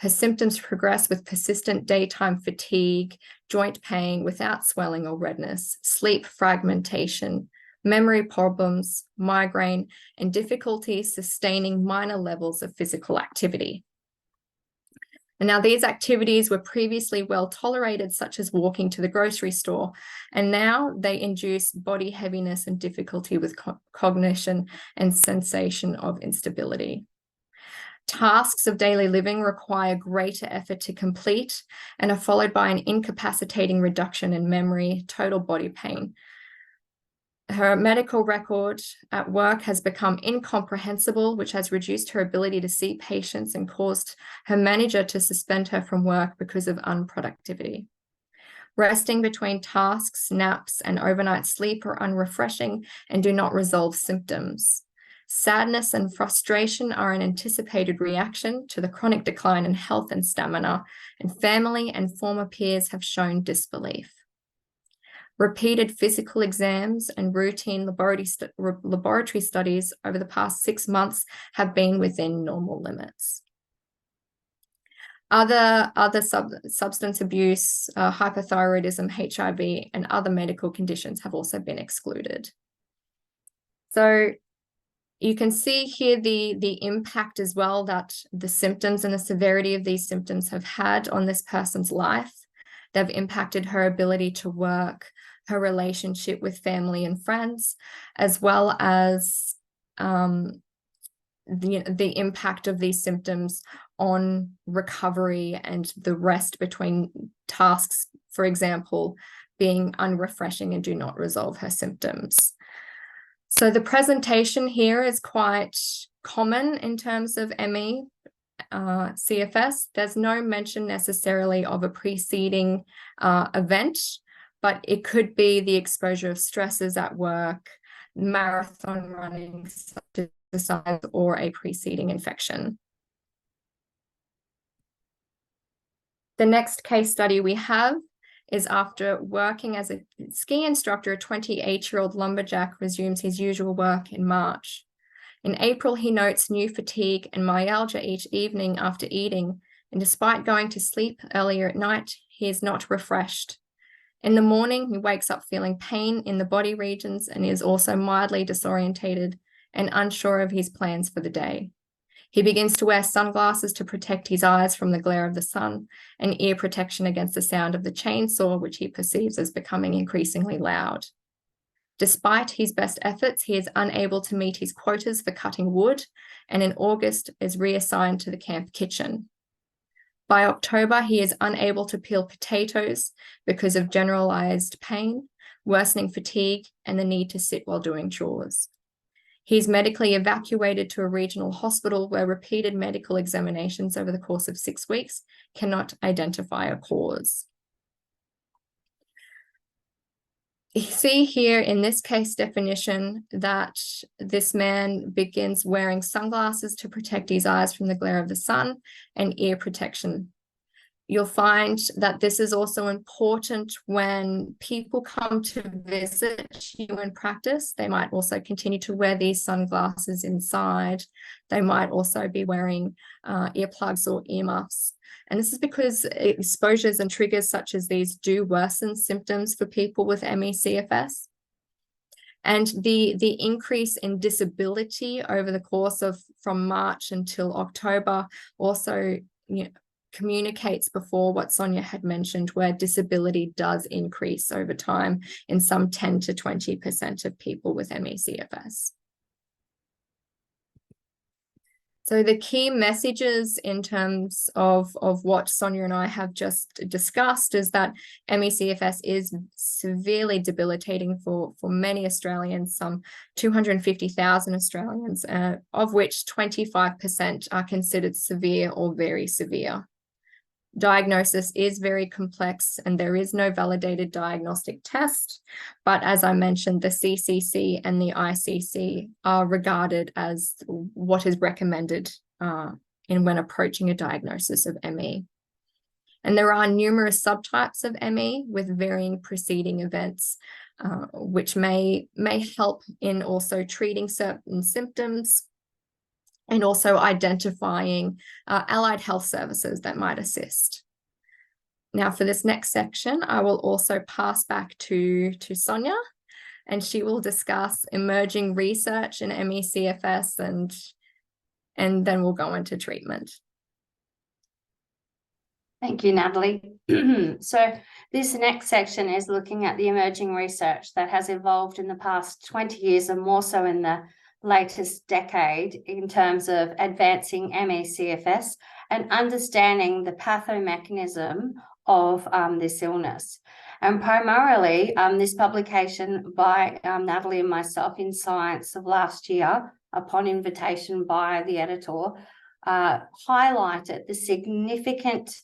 Her symptoms progress with persistent daytime fatigue, joint pain without swelling or redness, sleep fragmentation, memory problems, migraine, and difficulty sustaining minor levels of physical activity. And now these activities were previously well tolerated, such as walking to the grocery store, and now they induce body heaviness and difficulty with cognition and sensation of instability. Tasks of daily living require greater effort to complete and are followed by an incapacitating reduction in memory, total body pain. Her medical record at work has become incomprehensible, which has reduced her ability to see patients and caused her manager to suspend her from work because of unproductivity. Resting between tasks, naps, and overnight sleep are unrefreshing and do not resolve symptoms. Sadness and frustration are an anticipated reaction to the chronic decline in health and stamina, and family and former peers have shown disbelief. Repeated physical exams and routine laboratory studies over the past 6 months have been within normal limits. Other substance abuse, hypothyroidism, HIV, and other medical conditions have also been excluded. So you can see here the impact as well that the symptoms and the severity of these symptoms have had on this person's life. They've impacted her ability to work, her relationship with family and friends, as well as the impact of these symptoms on recovery and the rest between tasks, for example, being unrefreshing and do not resolve her symptoms. So the presentation here is quite common in terms of ME. CFS, there's no mention necessarily of a preceding event, but it could be the exposure of stresses at work, marathon running, exercise, or a preceding infection. The next case study we have is after working as a ski instructor, a 28-year-old lumberjack resumes his usual work in March. In April, he notes new fatigue and myalgia each evening after eating, and despite going to sleep earlier at night, he is not refreshed. In the morning, he wakes up feeling pain in the body regions and is also mildly disorientated and unsure of his plans for the day. He begins to wear sunglasses to protect his eyes from the glare of the sun and ear protection against the sound of the chainsaw, which he perceives as becoming increasingly loud. Despite his best efforts, he is unable to meet his quotas for cutting wood, and in August is reassigned to the camp kitchen. By October, he is unable to peel potatoes because of generalized pain, worsening fatigue, and the need to sit while doing chores. He is medically evacuated to a regional hospital where repeated medical examinations over the course of 6 weeks cannot identify a cause. You see here in this case definition that this man begins wearing sunglasses to protect his eyes from the glare of the sun and ear protection. You'll find that this is also important when people come to visit you in practice. They might also continue to wear these sunglasses inside. They might also be wearing earplugs or earmuffs. And this is because exposures and triggers such as these do worsen symptoms for people with ME/CFS. And the increase in disability over the course of from March until October also, communicates before what Sonya had mentioned, where disability does increase over time in some 10 to 20% of people with ME/CFS. So the key messages in terms of what Sonya and I have just discussed is that ME/CFS is severely debilitating for many Australians, some 250,000 Australians, of which 25% are considered severe or very severe. Diagnosis is very complex and there is no validated diagnostic test, but as I mentioned, the CCC and the ICC are regarded as what is recommended when approaching a diagnosis of ME. And there are numerous subtypes of ME with varying preceding events, which may help in also treating certain symptoms and also identifying allied health services that might assist. Now for this next section, I will also pass back to Sonya, and she will discuss emerging research in ME/CFS, and then we'll go into treatment. Thank you, Natalie. So this next section is looking at the emerging research that has evolved in the past 20 years and more so in the latest decade in terms of advancing ME/CFS and understanding the pathomechanism of this illness. And primarily, this publication by Natalie and myself in Science of last year, upon invitation by the editor, highlighted the significant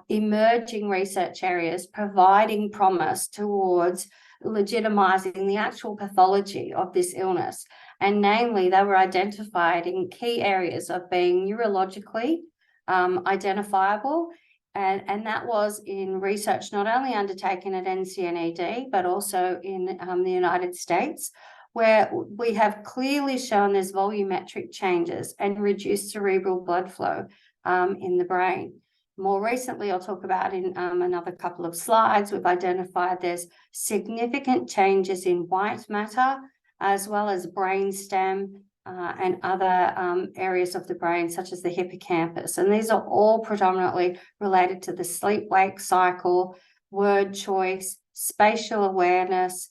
emerging research areas providing promise towards legitimizing the actual pathology of this illness. And namely, they were identified in key areas of being neurologically identifiable. And that was in research not only undertaken at NCNED, but also in the United States, where we have clearly shown there's volumetric changes and reduced cerebral blood flow in the brain. More recently, I'll talk about in another couple of slides, we've identified there's significant changes in white matter, as well as brainstem and other areas of the brain, such as the hippocampus. And these are all predominantly related to the sleep-wake cycle, word choice, spatial awareness,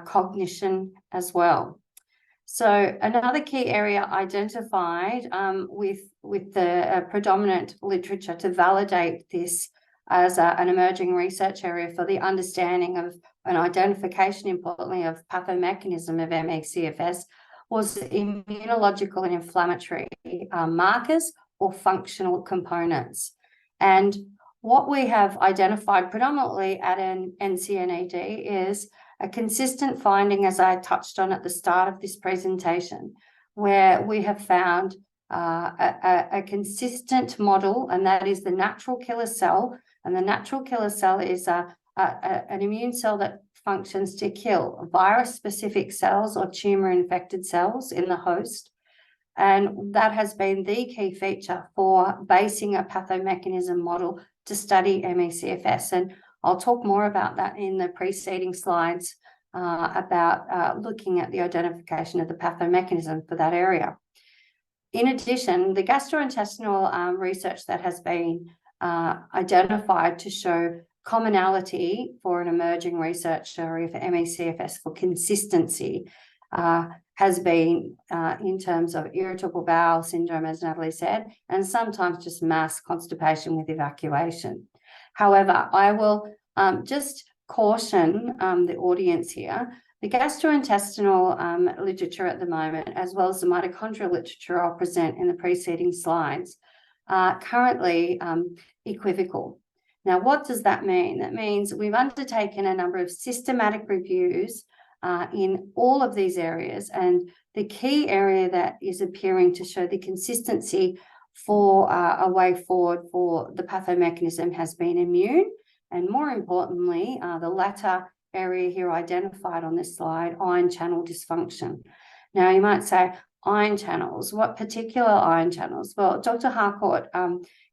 cognition as well. So another key area identified with the predominant literature to validate this as an emerging research area for the understanding of an identification, importantly, of pathomechanism of ME/CFS was immunological and inflammatory markers or functional components. And what we have identified predominantly at an NCNED is a consistent finding, as I touched on at the start of this presentation, where we have found a consistent model, and that is the natural killer cell. And the natural killer cell is an immune cell that functions to kill virus-specific cells or tumor-infected cells in the host. And that has been the key feature for basing a pathomechanism model to study ME/CFS. And I'll talk more about that in the preceding slides about looking at the identification of the pathomechanism for that area. In addition, the gastrointestinal research that has been identified to show commonality for an emerging research area for ME/CFS for consistency has been in terms of irritable bowel syndrome, as Natalie said, and sometimes just mass constipation with evacuation. However, I will just caution the audience here. The gastrointestinal literature at the moment, as well as the mitochondrial literature I'll present in the preceding slides, are currently equivocal. Now, what does that mean? That means we've undertaken a number of systematic reviews in all of these areas, and the key area that is appearing to show the consistency for a way forward for the pathomechanism has been immune, and more importantly, the latter area here identified on this slide, ion channel dysfunction. Now, you might say, ion channels, what particular ion channels? Well, Dr. Harcourt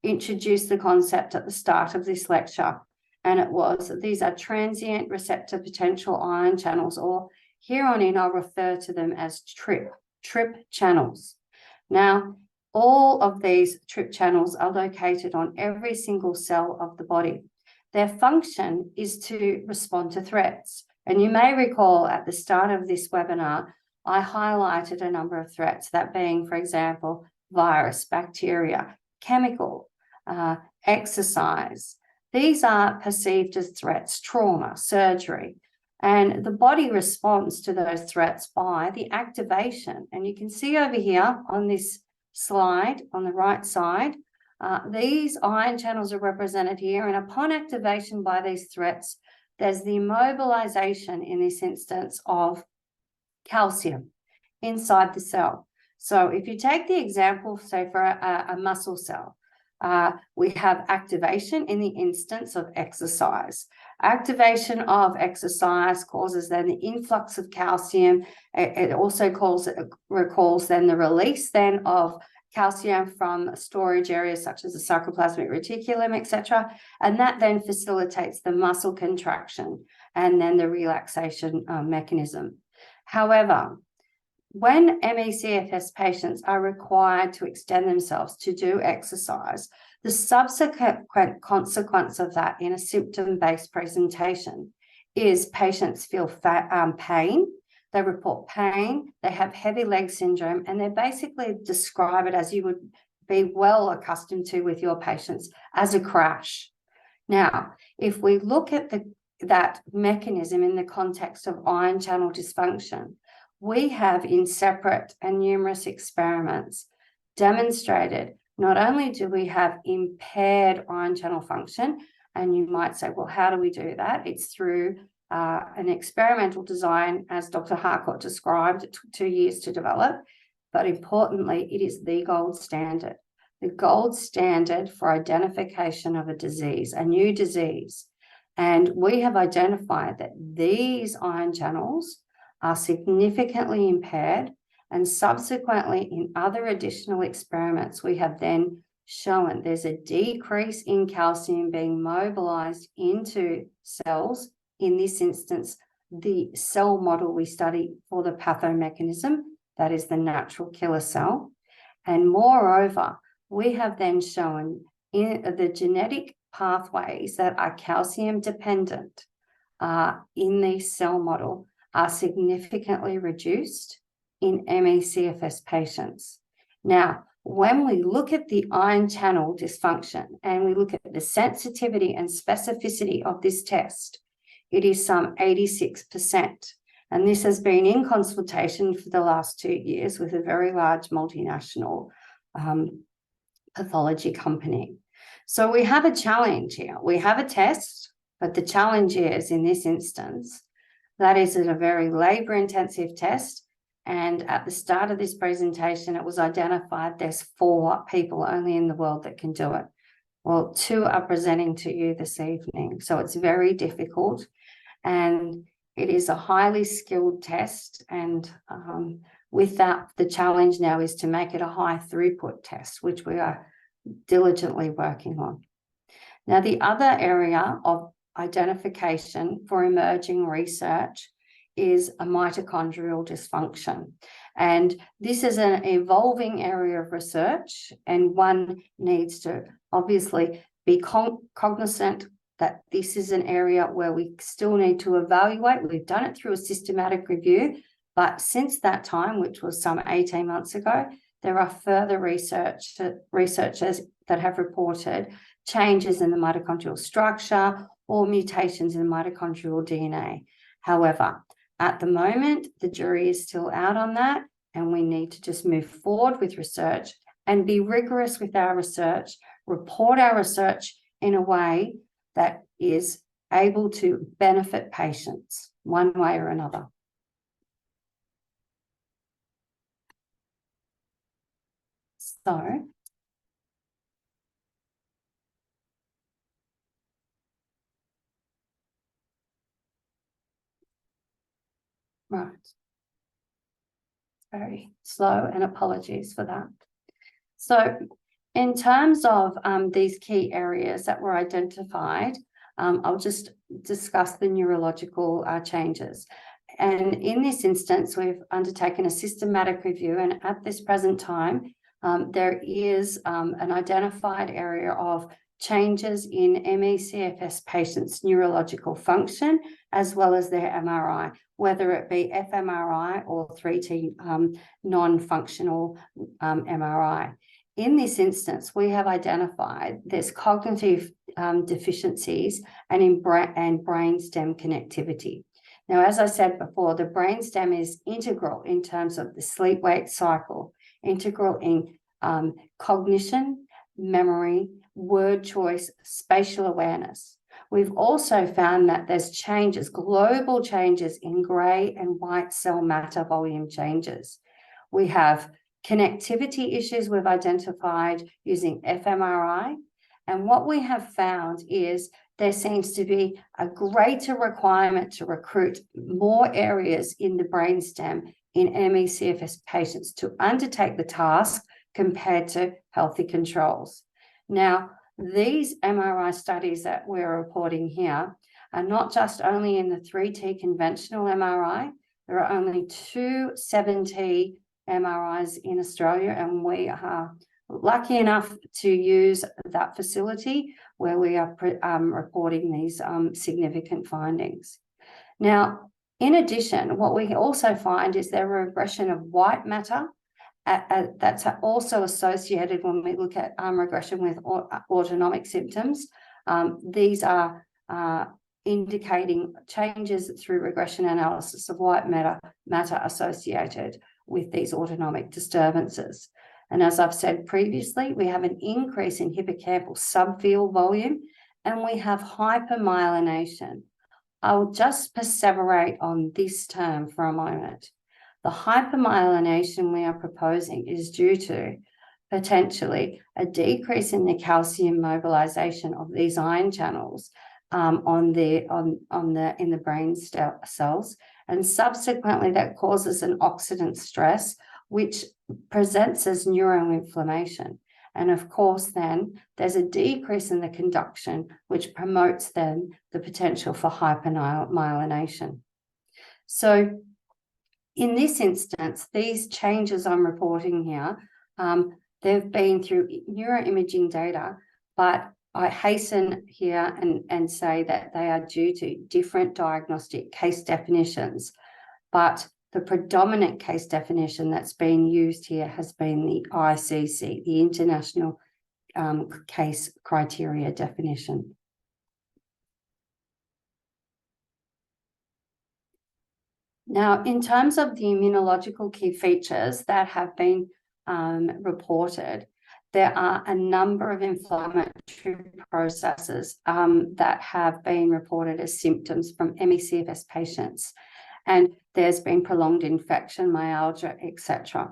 introduced the concept at the start of this lecture, and it was that these are transient receptor potential ion channels, or here on in, I'll refer to them as TRP channels. Now, all of these TRP channels are located on every single cell of the body. Their function is to respond to threats. And you may recall at the start of this webinar, I highlighted a number of threats, that being, for example, virus, bacteria, chemical, exercise. These are perceived as threats, trauma, surgery, and the body responds to those threats by the activation. And you can see over here on this slide on the right side, these ion channels are represented here, and upon activation by these threats, there's the immobilization in this instance of calcium inside the cell. So if you take the example, say for a muscle cell, we have activation in the instance of exercise. Activation of exercise causes then the influx of calcium. It also recalls then the release then of calcium from storage areas such as the sarcoplasmic reticulum, etc. And that then facilitates the muscle contraction and then the relaxation mechanism. However, when ME/CFS patients are required to extend themselves to do exercise, the subsequent consequence of that in a symptom-based presentation is patients feel pain, they report pain, they have heavy leg syndrome, and they basically describe it, as you would be well accustomed to with your patients, as a crash. Now, if we look at that mechanism in the context of ion channel dysfunction, we have in separate and numerous experiments demonstrated not only do we have impaired ion channel function, and you might say, well, how do we do that? It's through an experimental design, as Dr. Harcourt described. It took 2 years to develop, but importantly, it is the gold standard for identification of a disease, a new disease. And we have identified that these ion channels are significantly impaired, and subsequently in other additional experiments, we have then shown there's a decrease in calcium being mobilized into cells. In this instance, the cell model we study for the pathomechanism, that is the natural killer cell. And moreover, we have then shown in the genetic pathways that are calcium dependent in the cell model are significantly reduced in ME/CFS patients. Now, when we look at the ion channel dysfunction and we look at the sensitivity and specificity of this test, it is some 86%. And this has been in consultation for the last 2 years with a very large multinational pathology company. So we have a challenge here. We have a test, but the challenge is, in this instance, that is a very labor-intensive test. And at the start of this presentation, it was identified there's 4 people only in the world that can do it. Well, 2 are presenting to you this evening. So it's very difficult. And it is a highly skilled test. And with that, the challenge now is to make it a high throughput test, which we are diligently working on. Now, the other area of identification for emerging research is a mitochondrial dysfunction. And this is an evolving area of research, and one needs to obviously be cognizant that this is an area where we still need to evaluate. We've done it through a systematic review, but since that time, which was some 18 months ago, there are further researchers that have reported changes in the mitochondrial structure or mutations in mitochondrial DNA. However, at the moment, the jury is still out on that, and we need to just move forward with research and be rigorous with our research, report our research in a way that is able to benefit patients one way or another. So, right. Very slow, and apologies for that. So in terms of these key areas that were identified, I'll just discuss the neurological changes. And in this instance, we've undertaken a systematic review, and at this present time, there is an identified area of changes in ME/CFS patients' neurological function, as well as their MRI, whether it be fMRI or 3T non-functional MRI. In this instance, we have identified there's cognitive deficiencies and brainstem connectivity. Now, as I said before, the brainstem is integral in terms of the sleep-wake cycle, integral in cognition, memory, word choice, spatial awareness. We've also found that there's changes, global changes in grey and white cell matter volume changes. We have connectivity issues we've identified using fMRI. And what we have found is there seems to be a greater requirement to recruit more areas in the brainstem in ME/CFS patients to undertake the task compared to healthy controls. Now, these MRI studies that we're reporting here are not just only in the 3T conventional MRI. There are only 2 7T MRIs in Australia, and we are lucky enough to use that facility where we are reporting these significant findings. Now, in addition, what we also find is there a regression of white matter that's also associated when we look at regression with autonomic symptoms. These are indicating changes through regression analysis of white matter associated with these autonomic disturbances. And as I've said previously, we have an increase in hippocampal subfield volume, and we have hypermyelination. I'll just perseverate on this term for a moment. The hypermyelination we are proposing is due to potentially a decrease in the calcium mobilization of these ion channels in the brain cells, and subsequently that causes an oxidant stress, which presents as neuroinflammation. And of course, then there's a decrease in the conduction, which promotes then the potential for hypermyelination. So in this instance, these changes I'm reporting here, they've been through neuroimaging data, but I hasten here and say that they are due to different diagnostic case definitions. But the predominant case definition that's been used here has been the ICC, the International Case Criteria definition. Now, in terms of the immunological key features that have been reported, there are a number of inflammatory processes that have been reported as symptoms from ME/CFS patients. And there's been prolonged infection, myalgia, etc.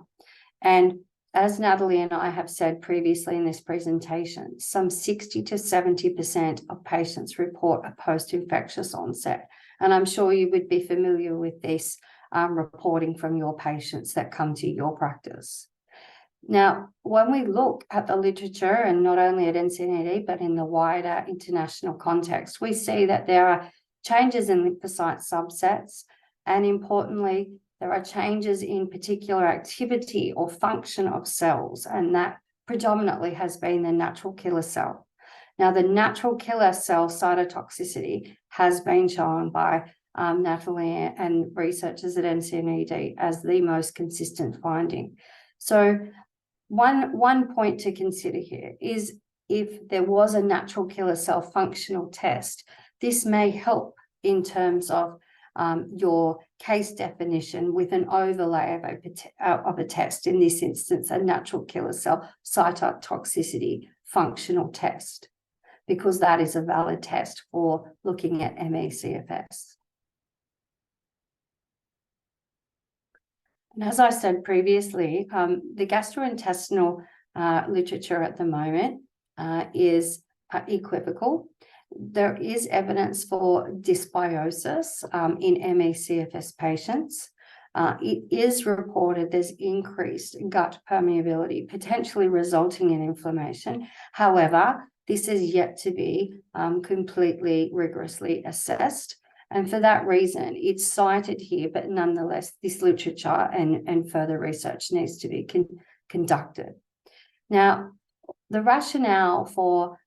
And as Natalie and I have said previously in this presentation, some 60 to 70% of patients report a post-infectious onset. And I'm sure you would be familiar with this reporting from your patients that come to your practice. Now, when we look at the literature, and not only at NCNED, but in the wider international context, we see that there are changes in lymphocyte subsets, and importantly, there are changes in particular activity or function of cells, and that predominantly has been the natural killer cell. Now, the natural killer cell cytotoxicity has been shown by Natalie and researchers at NCNED as the most consistent finding. So one point to consider here is if there was a natural killer cell functional test, this may help in terms of your case definition with an overlay of a test, in this instance, a natural killer cell cytotoxicity functional test. because that is a valid test for looking at ME/CFS. And as I said previously, the gastrointestinal literature at the moment is equivocal. There is evidence for dysbiosis in ME/CFS patients. It is reported there's increased gut permeability, potentially resulting in inflammation. However, this is yet to be completely rigorously assessed. And for that reason, it's cited here, but nonetheless, this literature and further research needs to be conducted. Now, the rationale for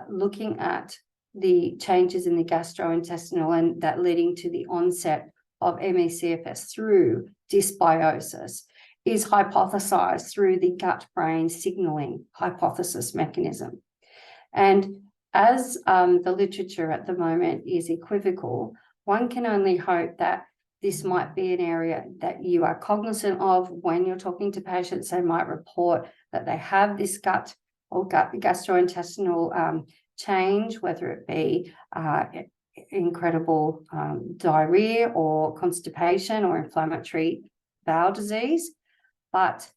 looking at the changes in the gastrointestinal and that leading to the onset of ME/CFS through dysbiosis is hypothesized through the gut-brain signaling hypothesis mechanism. And as the literature at the moment is equivocal, one can only hope that this might be an area that you are cognizant of when you're talking to patients. They might report that they have this gut or gastrointestinal change, whether it be incredible diarrhea or constipation or inflammatory bowel disease, but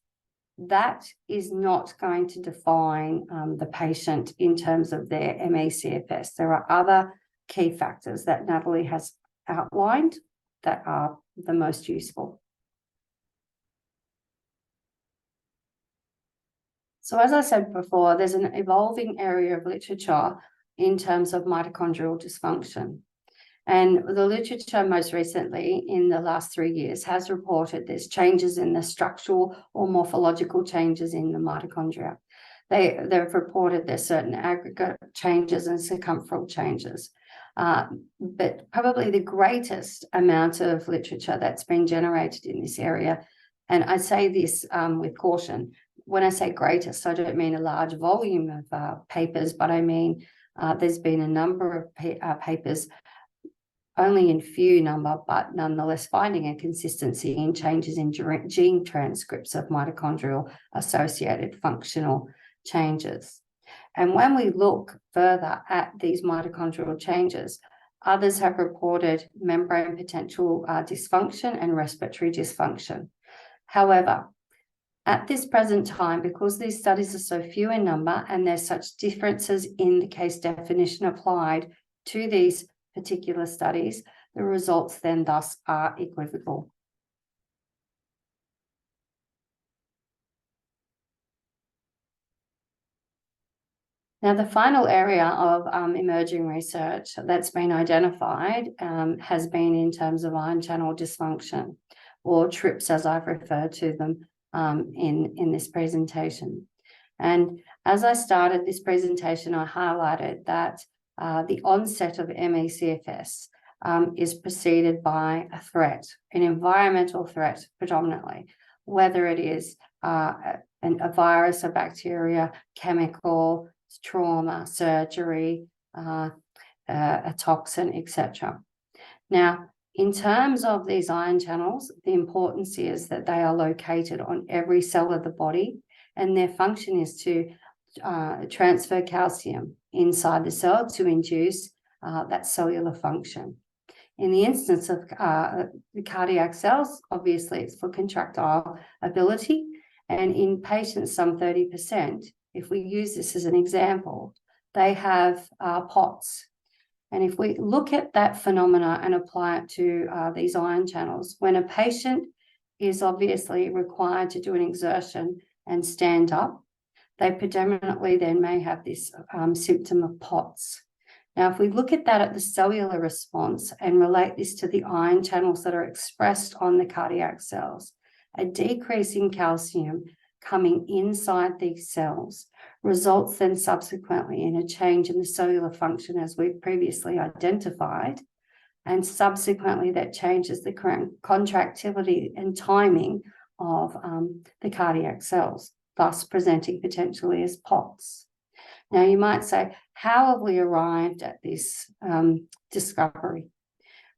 that is not going to define the patient in terms of their ME/CFS. There are other key factors that Natalie has outlined that are the most useful. So as I said before, there's an evolving area of literature in terms of mitochondrial dysfunction. And the literature most recently in the last 3 years has reported there's changes in the structural or morphological changes in the mitochondria. They've reported there's certain aggregate changes and circumferential changes. But probably the greatest amount of literature that's been generated in this area, and I say this with caution, when I say greatest, I don't mean a large volume of papers, but I mean there's been a number of papers, only in few number, but nonetheless finding a consistency in changes in gene transcripts of mitochondrial associated functional changes. And when we look further at these mitochondrial changes, others have reported membrane potential dysfunction and respiratory dysfunction. However, at this present time, because these studies are so few in number and there's such differences in the case definition applied to these particular studies, the results then thus are equivocal. Now, the final area of emerging research that's been identified has been in terms of ion channel dysfunction, or TRIPS as I've referred to them in this presentation. And as I started this presentation, I highlighted that the onset of ME/CFS is preceded by a threat, an environmental threat predominantly, whether it is a virus, a bacteria, chemical, trauma, surgery, a toxin, etc. Now, in terms of these ion channels, the importance is that they are located on every cell of the body, and their function is to transfer calcium inside the cell to induce that cellular function. In the instance of the cardiac cells, obviously it's for contractile ability, and in patients, some 30%, if we use this as an example, they have POTS. And if we look at that phenomena and apply it to these ion channels, when a patient is obviously required to do an exertion and stand up, they predominantly then may have this symptom of POTS. Now, if we look at that at the cellular response and relate this to the ion channels that are expressed on the cardiac cells, a decrease in calcium coming inside these cells results then subsequently in a change in the cellular function as we've previously identified, and subsequently that changes the current contractility and timing of the cardiac cells, thus presenting potentially as POTS. Now, you might say, how have we arrived at this discovery?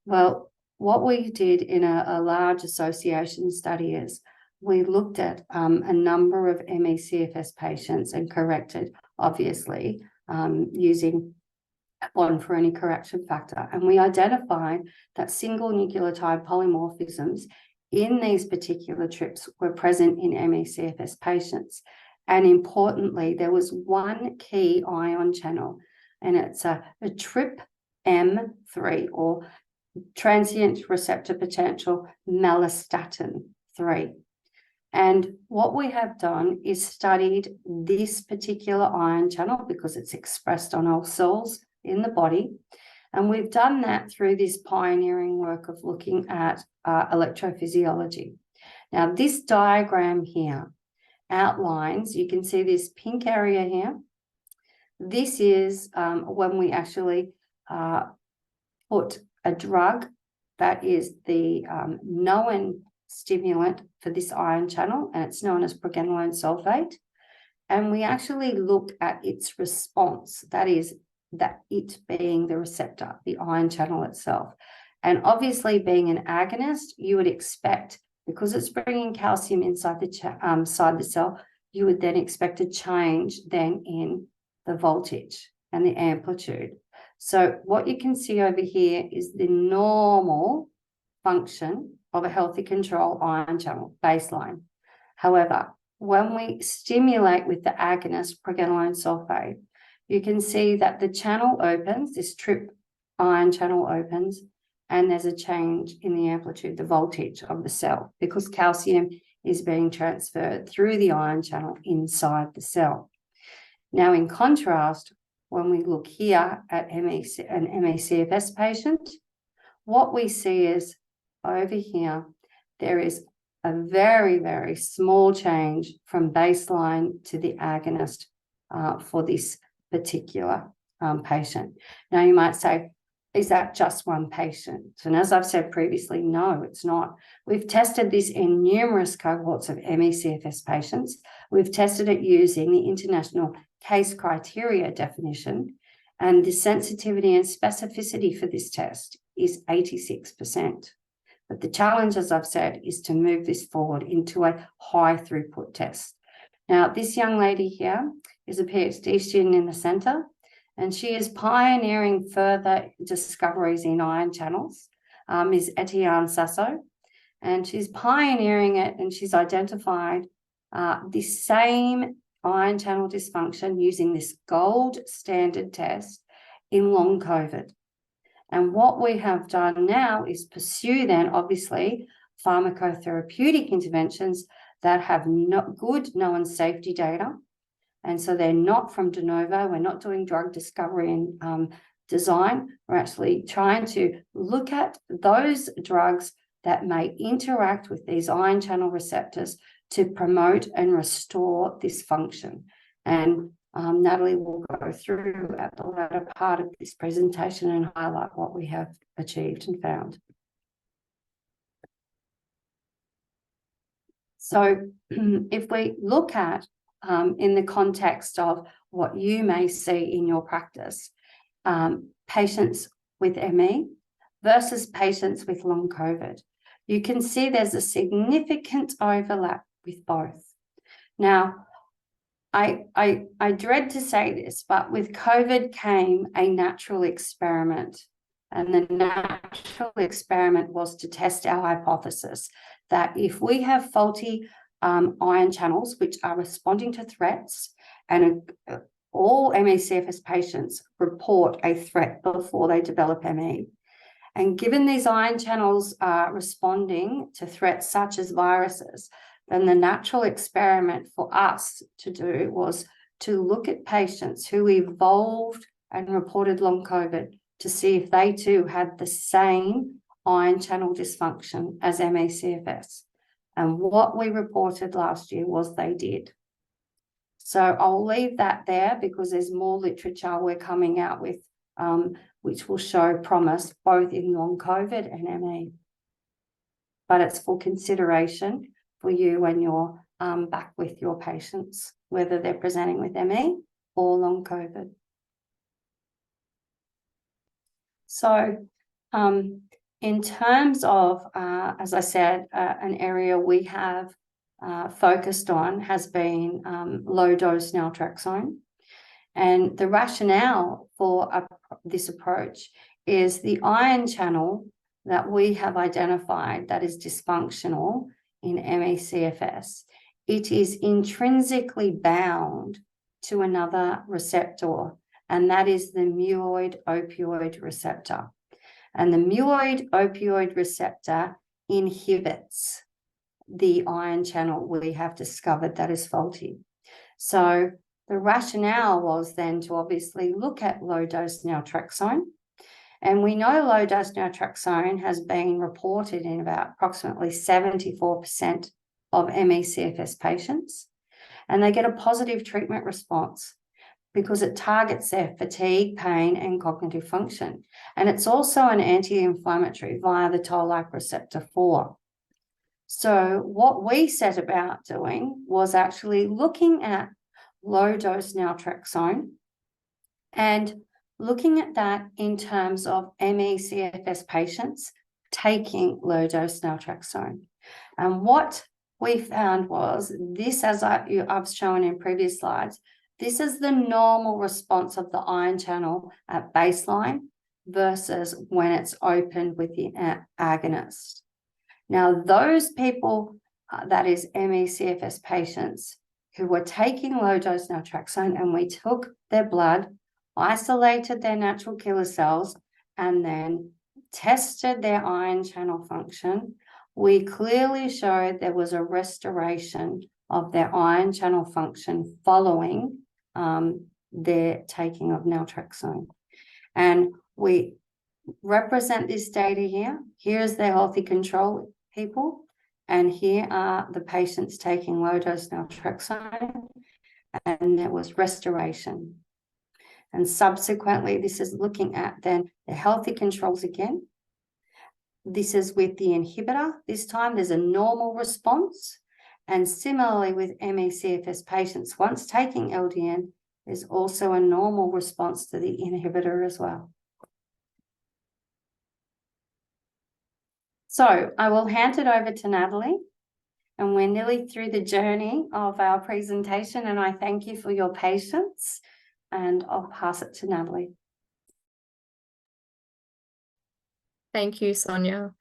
Well, what we did in a large association study is we looked at a number of ME/CFS patients and corrected, obviously, using bond for any correction factor. And we identified that single nucleotide polymorphisms in these particular TRPs were present in ME/CFS patients. And importantly, there was one key ion channel, and it's a TRPM3, or transient receptor potential myostatin 3. And what we have done is studied this particular ion channel because it's expressed on all cells in the body. And we've done that through this pioneering work of looking at electrophysiology. Now, this diagram here outlines, you can see this pink area here. This is when we actually put a drug that is the known stimulant for this ion channel, and it's known as pregnenolone sulfate. And we actually look at its response, that is, that it being the receptor, the ion channel itself. And obviously, being an agonist, you would expect, because it's bringing calcium inside the cell, you would then expect a change then in the voltage and the amplitude. So what you can see over here is the normal function of a healthy control ion channel, baseline. However, when we stimulate with the agonist pregnenolone sulfate, you can see that the channel opens, this TRP ion channel opens, and there's a change in the amplitude, the voltage of the cell, because calcium is being transferred through the ion channel inside the cell. Now, in contrast, when we look here at an ME/CFS patient, what we see is over here, there is a very, very small change from baseline to the agonist for this particular patient. Now, you might say, is that just one patient? And as I've said previously, no, it's not. We've tested this in numerous cohorts of ME/CFS patients. We've tested it using the International Case Criteria definition, and the sensitivity and specificity for this test is 86%. But the challenge, as I've said, is to move this forward into a high throughput test. Now, this young lady here is a PhD student in the centre, and she is pioneering further discoveries in ion channels, Ms. Etienne Sasso, and she's pioneering it, and she's identified the same ion channel dysfunction using this gold standard test in long COVID. And what we have done now is pursue then, obviously, pharmacotherapeutic interventions that have good known safety data. And so they're not from de novo. We're not doing drug discovery and design. We're actually trying to look at those drugs that may interact with these ion channel receptors to promote and restore this function. And Natalie will go through at the latter part of this presentation and highlight what we have achieved and found. So if we look at in the context of what you may see in your practice, patients with ME versus patients with long COVID, you can see there's a significant overlap with both. Now, I dread to say this, but with COVID came a natural experiment, and the natural experiment was to test our hypothesis that if we have faulty ion channels which are responding to threats, and all ME/CFS patients report a threat before they develop ME. And given these ion channels are responding to threats such as viruses, then the natural experiment for us to do was to look at patients who evolved and reported long COVID to see if they too had the same ion channel dysfunction as ME/CFS. And what we reported last year was they did. So I'll leave that there because there's more literature we're coming out with, which will show promise both in long COVID and ME. But it's for consideration for you when you're back with your patients, whether they're presenting with ME or long COVID. So in terms of, as I said, an area we have focused on has been low-dose naltrexone. And the rationale for this approach is the ion channel that we have identified that is dysfunctional in ME/CFS. It is intrinsically bound to another receptor, and that is the mu opioid receptor. And the mu opioid receptor inhibits the ion channel we have discovered that is faulty. So the rationale was then to obviously look at low-dose naltrexone. And we know low-dose naltrexone has been reported in about approximately 74% of ME/CFS patients. And they get a positive treatment response because it targets their fatigue, pain, and cognitive function. And it's also an anti-inflammatory via the toll-like receptor 4. So what we set about doing was actually looking at low-dose naltrexone and looking at that in terms of ME/CFS patients taking low-dose naltrexone. And what we found was this, as I've shown in previous slides, this is the normal response of the ion channel at baseline versus when it's opened with the agonist. Now, those people, that is ME/CFS patients who were taking low-dose naltrexone, and we took their blood, isolated their natural killer cells, and then tested their ion channel function, we clearly showed there was a restoration of their ion channel function following their taking of naltrexone. And we represent this data here. Here's the healthy control people, and here are the patients taking low-dose naltrexone, and there was restoration. And subsequently, this is looking at then the healthy controls again. This is with the inhibitor. This time there's a normal response. And similarly with ME/CFS patients, once taking LDN, there's also a normal response to the inhibitor as well. So I will hand it over to Natalie, and we're nearly through the journey of our presentation, and I thank you for your patience, and I'll pass it to Natalie. Thank you, Sonya.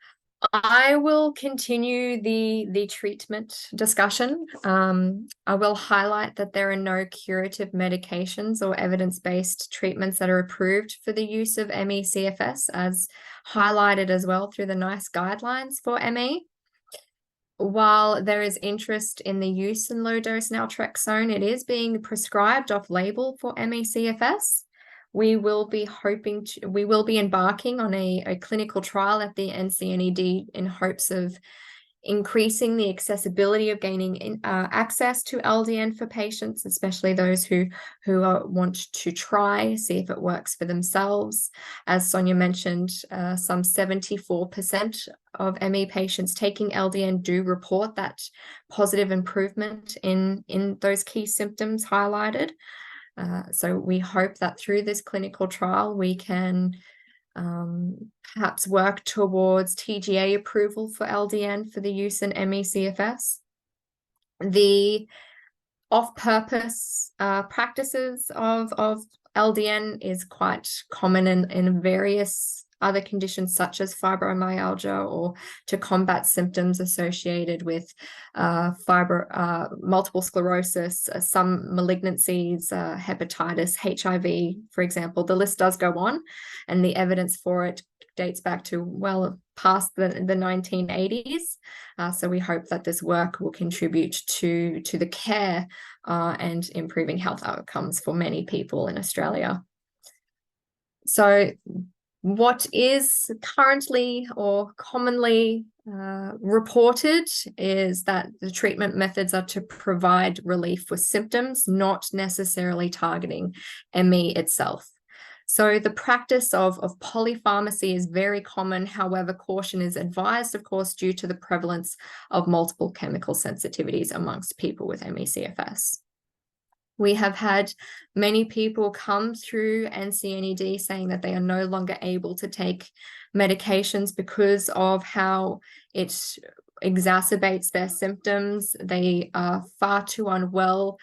I will continue the treatment discussion. I will highlight that there are no curative medications or evidence-based treatments that are approved for the use of ME/CFS, as highlighted as well through the NICE guidelines for ME. While there is interest in the use in low-dose naltrexone, it is being prescribed off-label for ME/CFS. We will be embarking on a clinical trial at the NCNED in hopes of increasing the accessibility of gaining access to LDN for patients, especially those who want to try, see if it works for themselves. As Sonya mentioned, some 74% of ME patients taking LDN do report that positive improvement in those key symptoms highlighted. So we hope that through this clinical trial, we can perhaps work towards TGA approval for LDN for the use in ME/CFS. The off-purpose practices of LDN is quite common in various other conditions such as fibromyalgia, or to combat symptoms associated with multiple sclerosis, some malignancies, hepatitis, HIV, for example. The list does go on, and the evidence for it dates back to well past the 1980s. So we hope that this work will contribute to the care and improving health outcomes for many people in Australia. So what is currently or commonly reported is that the treatment methods are to provide relief with symptoms, not necessarily targeting ME itself. So the practice of polypharmacy is very common. However, caution is advised, of course, due to the prevalence of multiple chemical sensitivities amongst people with ME/CFS. We have had many people come through NCNED saying that they are no longer able to take medications because of how it exacerbates their symptoms. They are far too unwell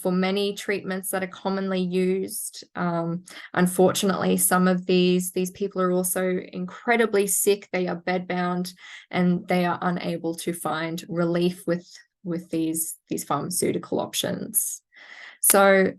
for many treatments that are commonly used. Unfortunately, some of these people are also incredibly sick. They are bedbound and they are unable to find relief with these pharmaceutical options. So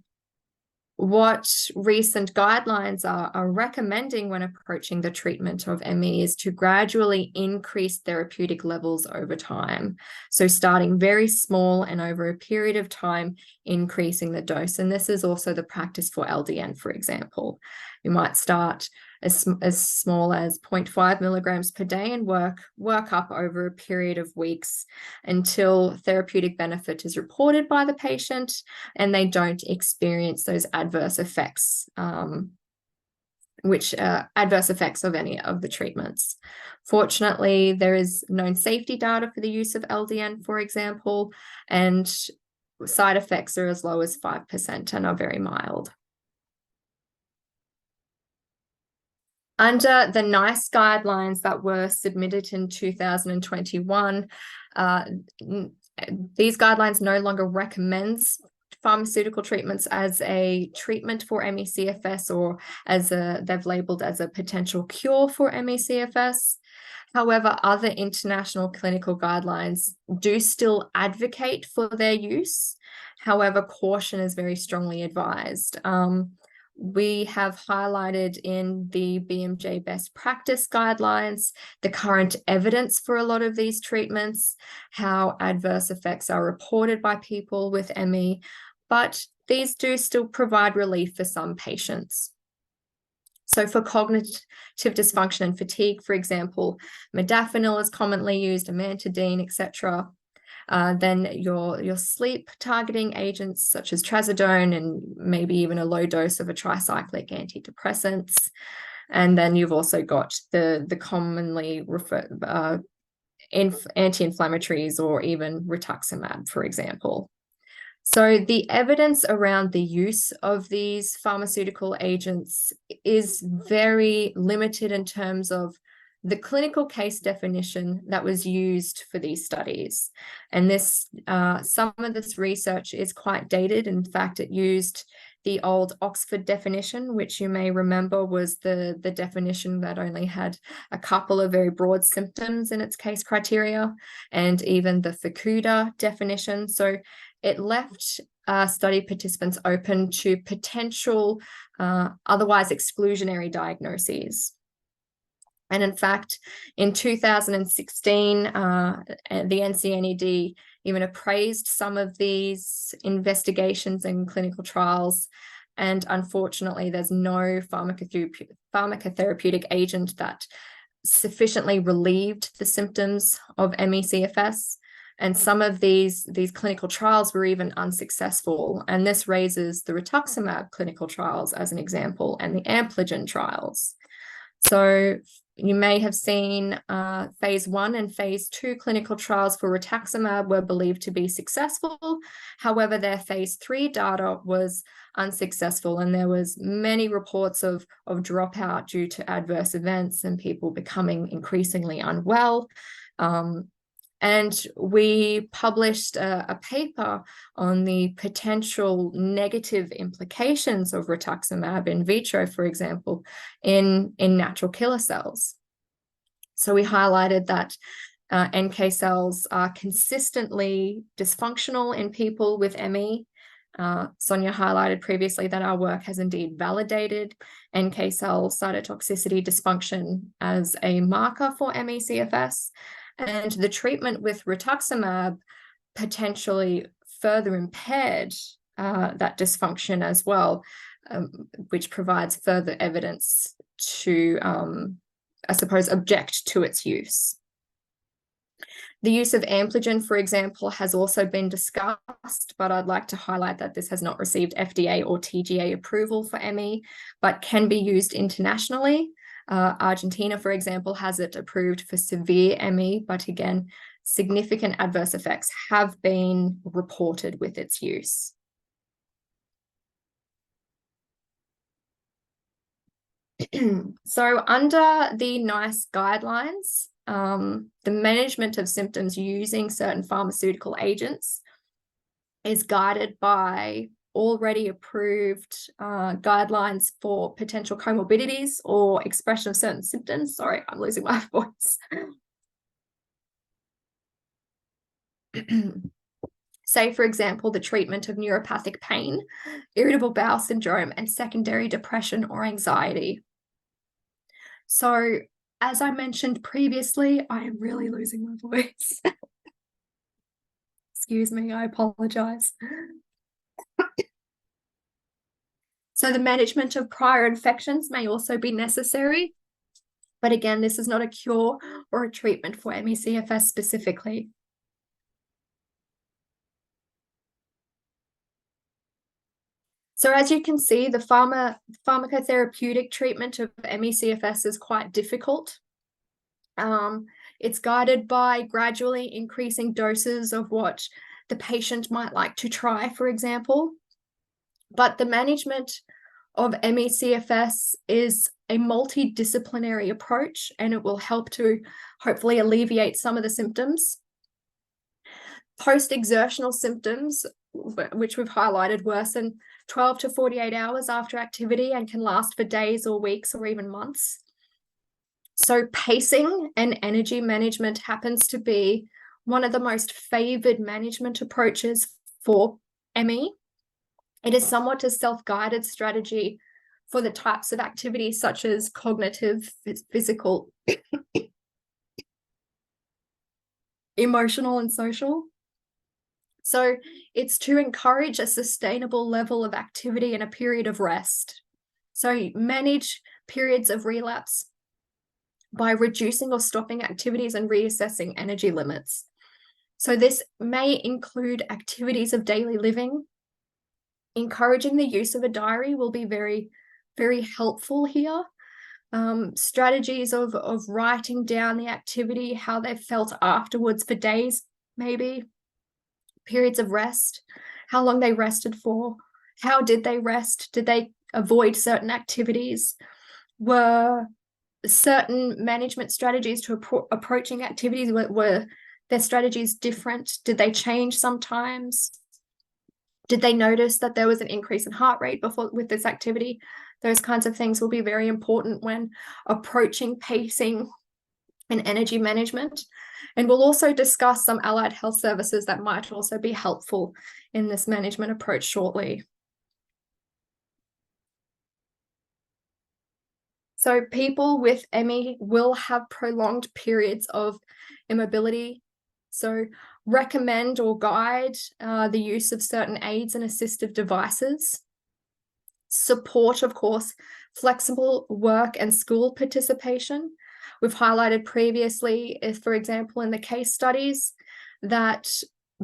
what recent guidelines are recommending when approaching the treatment of ME is to gradually increase therapeutic levels over time. So starting very small and over a period of time, increasing the dose. And this is also the practice for LDN, for example. You might start as small as 0.5 milligrams per day and work up over a period of weeks until therapeutic benefit is reported by the patient and they don't experience those adverse effects, adverse effects of any of the treatments. Fortunately, there is known safety data for the use of LDN, for example, and side effects are as low as 5% and are very mild. Under the NICE guidelines that were submitted in 2021, these guidelines no longer recommends pharmaceutical treatments as a treatment for ME/CFS or they've labeled as a potential cure for ME/CFS. However, other international clinical guidelines do still advocate for their use. However, caution is very strongly advised. We have highlighted in the BMJ best practice guidelines the current evidence for a lot of these treatments, how adverse effects are reported by people with ME, but these do still provide relief for some patients. So for cognitive dysfunction and fatigue, for example, modafinil is commonly used, amantadine, etc. Then your sleep targeting agents such as trazodone and maybe even a low dose of a tricyclic antidepressants. And then you've also got the commonly referred anti-inflammatories or even rituximab, for example. So the evidence around the use of these pharmaceutical agents is very limited in terms of the clinical case definition that was used for these studies. And this, some of this research is quite dated. In fact, it used the old Oxford definition, which you may remember was the definition that only had a couple of very broad symptoms in its case criteria, and even the Fukuda definition. So it left study participants open to potential otherwise exclusionary diagnoses. And in fact, in 2016, the NCNED even appraised some of these investigations and clinical trials. And unfortunately, there's no pharmacotherapeutic agent that sufficiently relieved the symptoms of ME/CFS. And some of these clinical trials were even unsuccessful. And this raises the rituximab clinical trials as an example and the Ampligen trials. So you may have seen phase 1 and phase 2 clinical trials for rituximab were believed to be successful. However, their phase 3 data was unsuccessful, and there was many reports of dropout due to adverse events and people becoming increasingly unwell. And we published a paper on the potential negative implications of rituximab in vitro, for example, in natural killer cells. So we highlighted that NK cells are consistently dysfunctional in people with ME. Sonya highlighted previously that our work has indeed validated NK cell cytotoxicity dysfunction as a marker for ME/CFS. And the treatment with rituximab potentially further impaired that dysfunction as well, which provides further evidence to, I suppose, object to its use. The use of Ampligen, for example, has also been discussed, but I'd like to highlight that this has not received FDA or TGA approval for ME, but can be used internationally. Argentina, for example, has it approved for severe ME, but again, significant adverse effects have been reported with its use. So under the NICE guidelines, the management of symptoms using certain pharmaceutical agents is guided by already approved guidelines for potential comorbidities or expression of certain symptoms. Sorry, I'm losing my voice. Say, for example, the treatment of neuropathic pain, irritable bowel syndrome, and secondary depression or anxiety. So, as I mentioned previously, I am really losing my voice. Excuse me, I apologize. So the management of prior infections may also be necessary. But again, this is not a cure or a treatment for ME/CFS specifically. So as you can see, the pharmacotherapeutic treatment of ME/CFS is quite difficult. It's guided by gradually increasing doses of what the patient might like to try, for example. But the management of ME/CFS is a multidisciplinary approach, and it will help to hopefully alleviate some of the symptoms. Post-exertional symptoms, which we've highlighted, worsen 12 to 48 hours after activity and can last for days or weeks or even months. So pacing and energy management happens to be one of the most favored management approaches for ME. It is somewhat a self-guided strategy for the types of activities such as cognitive, physical, emotional, and social. So it's to encourage a sustainable level of activity and a period of rest. So manage periods of relapse by reducing or stopping activities and reassessing energy limits. So this may include activities of daily living. Encouraging the use of a diary will be very, very helpful here. Strategies of writing down the activity, how they felt afterwards for days, maybe. Periods of rest, how long they rested for, how did they rest, did they avoid certain activities, were certain management strategies to approaching activities, were their strategies different, did they change sometimes, did they notice that there was an increase in heart rate with this activity? Those kinds of things will be very important when approaching pacing and energy management. And we'll also discuss some allied health services that might also be helpful in this management approach shortly. So people with ME will have prolonged periods of immobility. So recommend or guide the use of certain aids and assistive devices. Support, of course, flexible work and school participation. We've highlighted previously, for example, in the case studies, that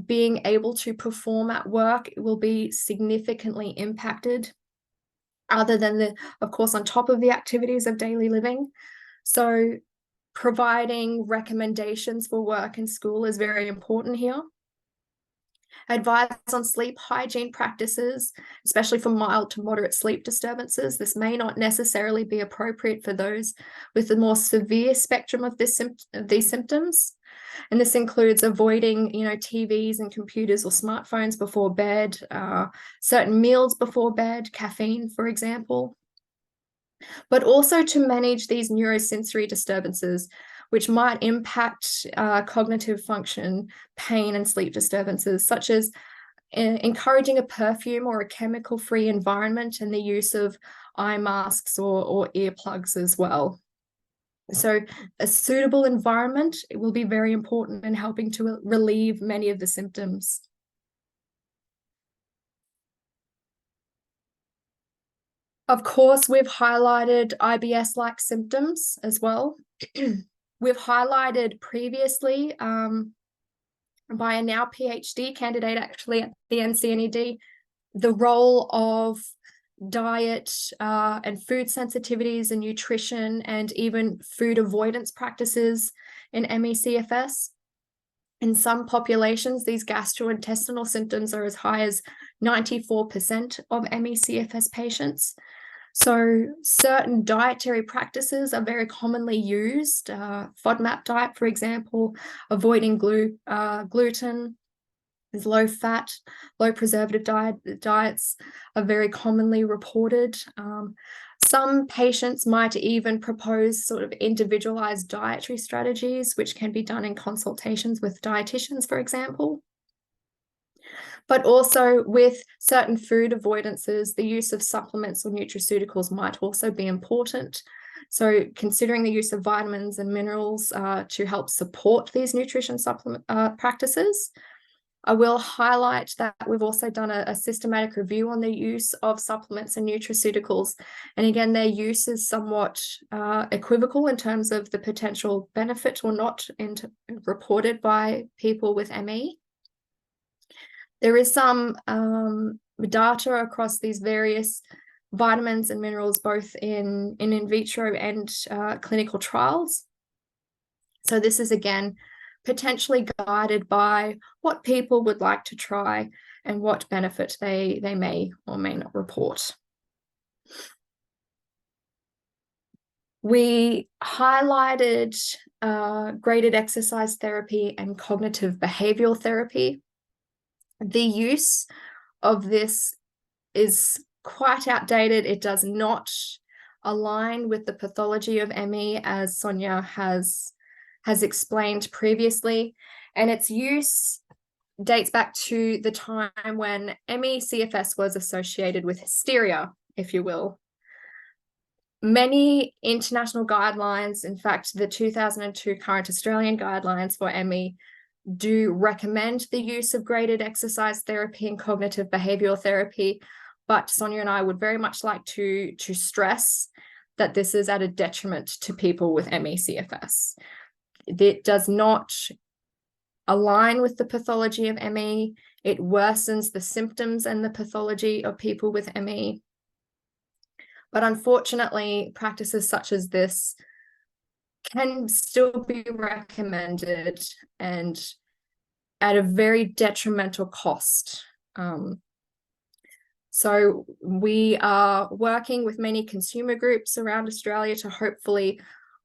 being able to perform at work will be significantly impacted, other than of course, on top of the activities of daily living. So providing recommendations for work and school is very important here. Advice on sleep hygiene practices, especially for mild to moderate sleep disturbances. This may not necessarily be appropriate for those with the more severe spectrum of these symptoms. And this includes avoiding, TVs and computers or smartphones before bed, certain meals before bed, caffeine, for example. But also to manage these neurosensory disturbances, which might impact cognitive function, pain, and sleep disturbances, such as encouraging a perfume or a chemical-free environment and the use of eye masks or earplugs as well. So a suitable environment will be very important in helping to relieve many of the symptoms. Of course, we've highlighted IBS-like symptoms as well. We've highlighted previously by a now PhD candidate actually at the NCNED, the role of diet and food sensitivities and nutrition and even food avoidance practices in ME/CFS. In some populations, these gastrointestinal symptoms are as high as 94% of ME/CFS patients. So certain dietary practices are very commonly used. FODMAP diet, for example, avoiding gluten, There's low fat, low preservative diets are very commonly reported. Some patients might even propose sort of individualized dietary strategies, which can be done in consultations with dietitians, for example. But also with certain food avoidances, the use of supplements or nutraceuticals might also be important. So considering the use of vitamins and minerals to help support these nutrition supplement practices. I will highlight that we've also done a systematic review on the use of supplements and nutraceuticals. And again, their use is somewhat equivocal in terms of the potential benefit or not reported by people with ME. There is some data across these various vitamins and minerals, both in vitro and clinical trials. So this is, again, potentially guided by what people would like to try and what benefit they may or may not report. We highlighted graded exercise therapy and cognitive behavioral therapy. The use of this is quite outdated. It does not align with the pathology of ME, as Sonya has explained previously, and its use dates back to the time when ME/CFS was associated with hysteria, if you will. Many international guidelines, in fact, the 2002 current Australian guidelines for ME, do recommend the use of graded exercise therapy and cognitive behavioral therapy, but Sonya and I would very much like to stress that this is at a detriment to people with ME/CFS. It does not align with the pathology of ME. It worsens the symptoms and the pathology of people with ME. But unfortunately, practices such as this can still be recommended and at a very detrimental cost. So we are working with many consumer groups around Australia to hopefully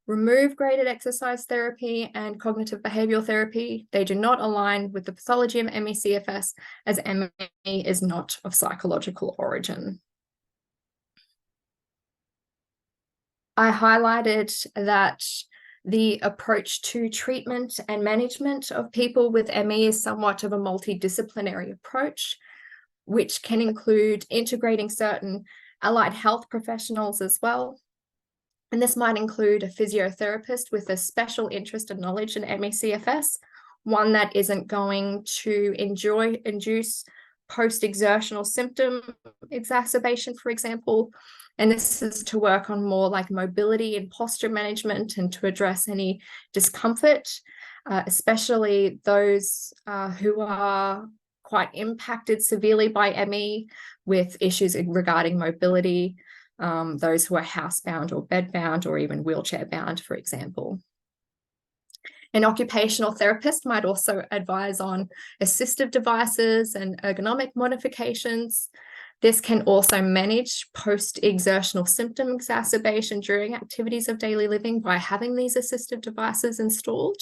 remove graded exercise therapy and cognitive behavioral therapy. They do not align with the pathology of ME/CFS, as ME is not of psychological origin. I highlighted that the approach to treatment and management of people with ME is somewhat of a multidisciplinary approach, which can include integrating certain allied health professionals as well. And this might include a physiotherapist with a special interest and knowledge in ME/CFS, one that isn't going to induce post-exertional symptom exacerbation, for example. And this is to work on more like mobility and posture management and to address any discomfort, especially those who are quite impacted severely by ME with issues regarding mobility, those who are housebound or bedbound or even wheelchair bound, for example. An occupational therapist might also advise on assistive devices and ergonomic modifications. This can also manage post-exertional symptom exacerbation during activities of daily living by having these assistive devices installed.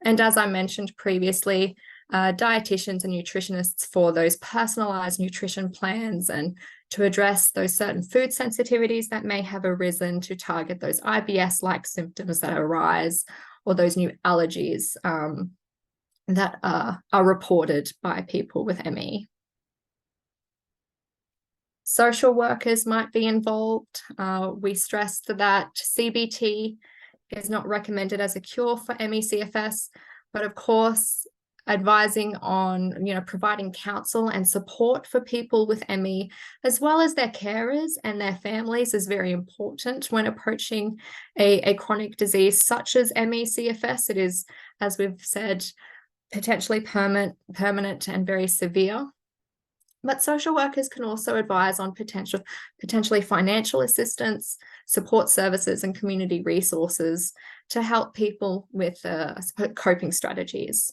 And as I mentioned previously, dietitians and nutritionists for those personalized nutrition plans and to address those certain food sensitivities that may have arisen, to target those IBS-like symptoms that arise or those new allergies that are reported by people with ME. Social workers might be involved. We stressed that CBT is not recommended as a cure for ME/CFS, but of course, advising on, providing counsel and support for people with ME, as well as their carers and their families, is very important when approaching a chronic disease such as ME/CFS. It is, as we've said, potentially permanent and very severe. But social workers can also advise on potentially financial assistance, support services, and community resources to help people with coping strategies.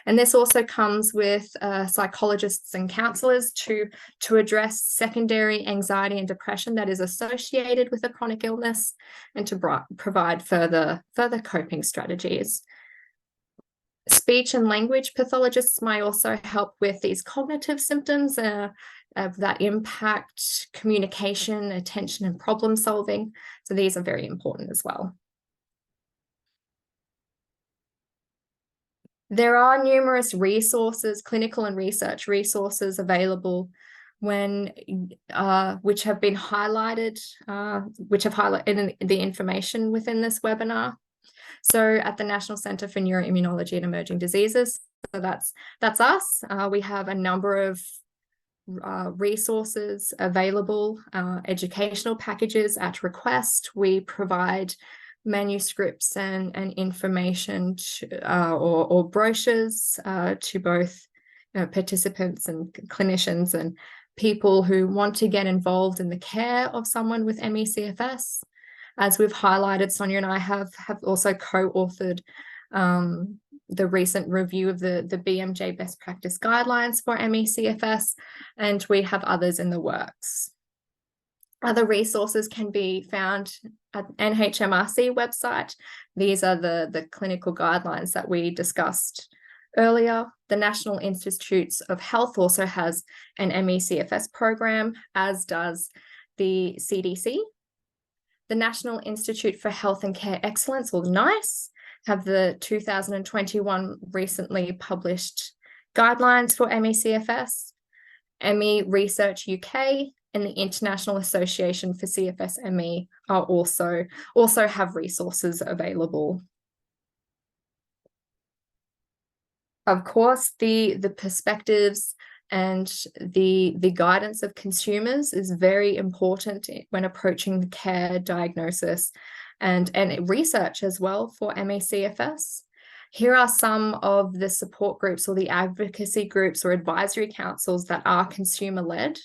And this also comes with psychologists and counsellors to address secondary anxiety and depression that is associated with a chronic illness, and to provide further coping strategies. Speech and language pathologists might also help with these cognitive symptoms that impact communication, attention, and problem solving. So these are very important as well. There are numerous resources, clinical and research resources available which have been highlighted, which have highlighted the information within this webinar. So at the National Centre for Neuroimmunology and Emerging Diseases, so that's us. We have a number of resources available, educational packages at request. We provide manuscripts and information or brochures to both participants and clinicians and people who want to get involved in the care of someone with ME/CFS. As we've highlighted, Sonya and I have also co-authored the recent review of the BMJ best practice guidelines for ME/CFS, and we have others in the works. Other resources can be found at NHMRC website. These are the clinical guidelines that we discussed earlier. The National Institutes of Health also has an ME/CFS program, as does the CDC. The National Institute for Health and Care Excellence, or NICE, have the 2021 recently published guidelines for ME/CFS. ME Research UK and the International Association for CFS-ME are also have resources available. Of course, the perspectives and the guidance of consumers is very important when approaching the care, diagnosis, and research as well for ME/CFS. Here are some of the support groups or the advocacy groups or advisory councils that are consumer-led,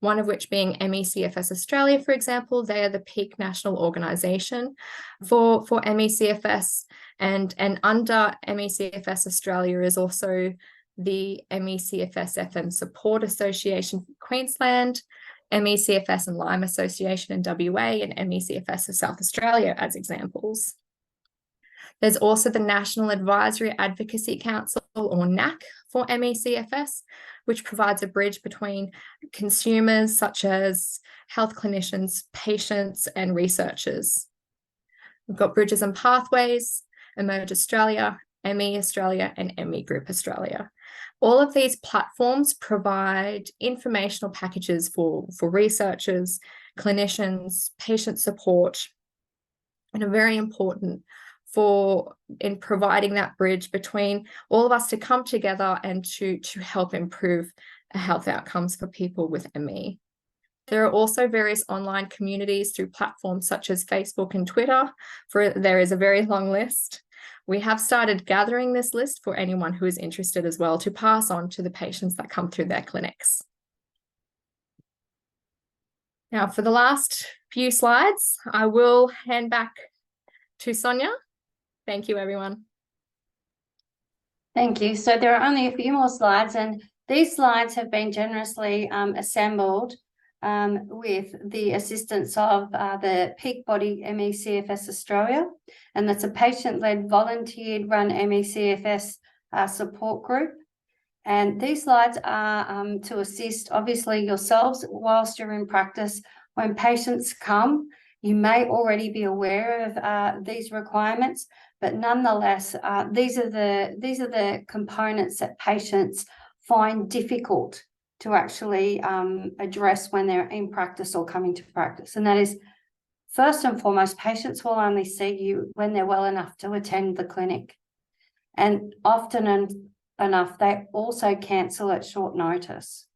one of which being ME/CFS Australia, for example. They are the peak national organisation for ME/CFS, and under ME/CFS Australia is also the ME/CFS FM Support Association for Queensland, ME/CFS and Lyme Association in WA, and ME/CFS of South Australia as examples. There's also the National Advisory Advocacy Council, or NAC, for ME/CFS, which provides a bridge between consumers such as health clinicians, patients, and researchers. We've got Bridges and Pathways, Emerge Australia, ME Australia, and ME Group Australia. All of these platforms provide informational packages for researchers, clinicians, patient support, and are very important in providing that bridge between all of us to come together and to help improve health outcomes for people with ME. There are also various online communities through platforms such as Facebook and Twitter. There is a very long list. We have started gathering this list for anyone who is interested as well to pass on to the patients that come through their clinics. Now, for the last few slides, I will hand back to Sonya. Thank you, everyone. Thank you. So there are only a few more slides, and these slides have been generously assembled with the assistance of the Peak Body ME/CFS Australia, and that's a patient-led, volunteered-run ME/CFS support group. And these slides are to assist, obviously, yourselves whilst you're in practice. When patients come, you may already be aware of these requirements, but nonetheless, these are the components that patients find difficult to actually address when they're in practice or coming to practice. And that is, first and foremost, patients will only see you when they're well enough to attend the clinic. And often enough, they also cancel at short notice.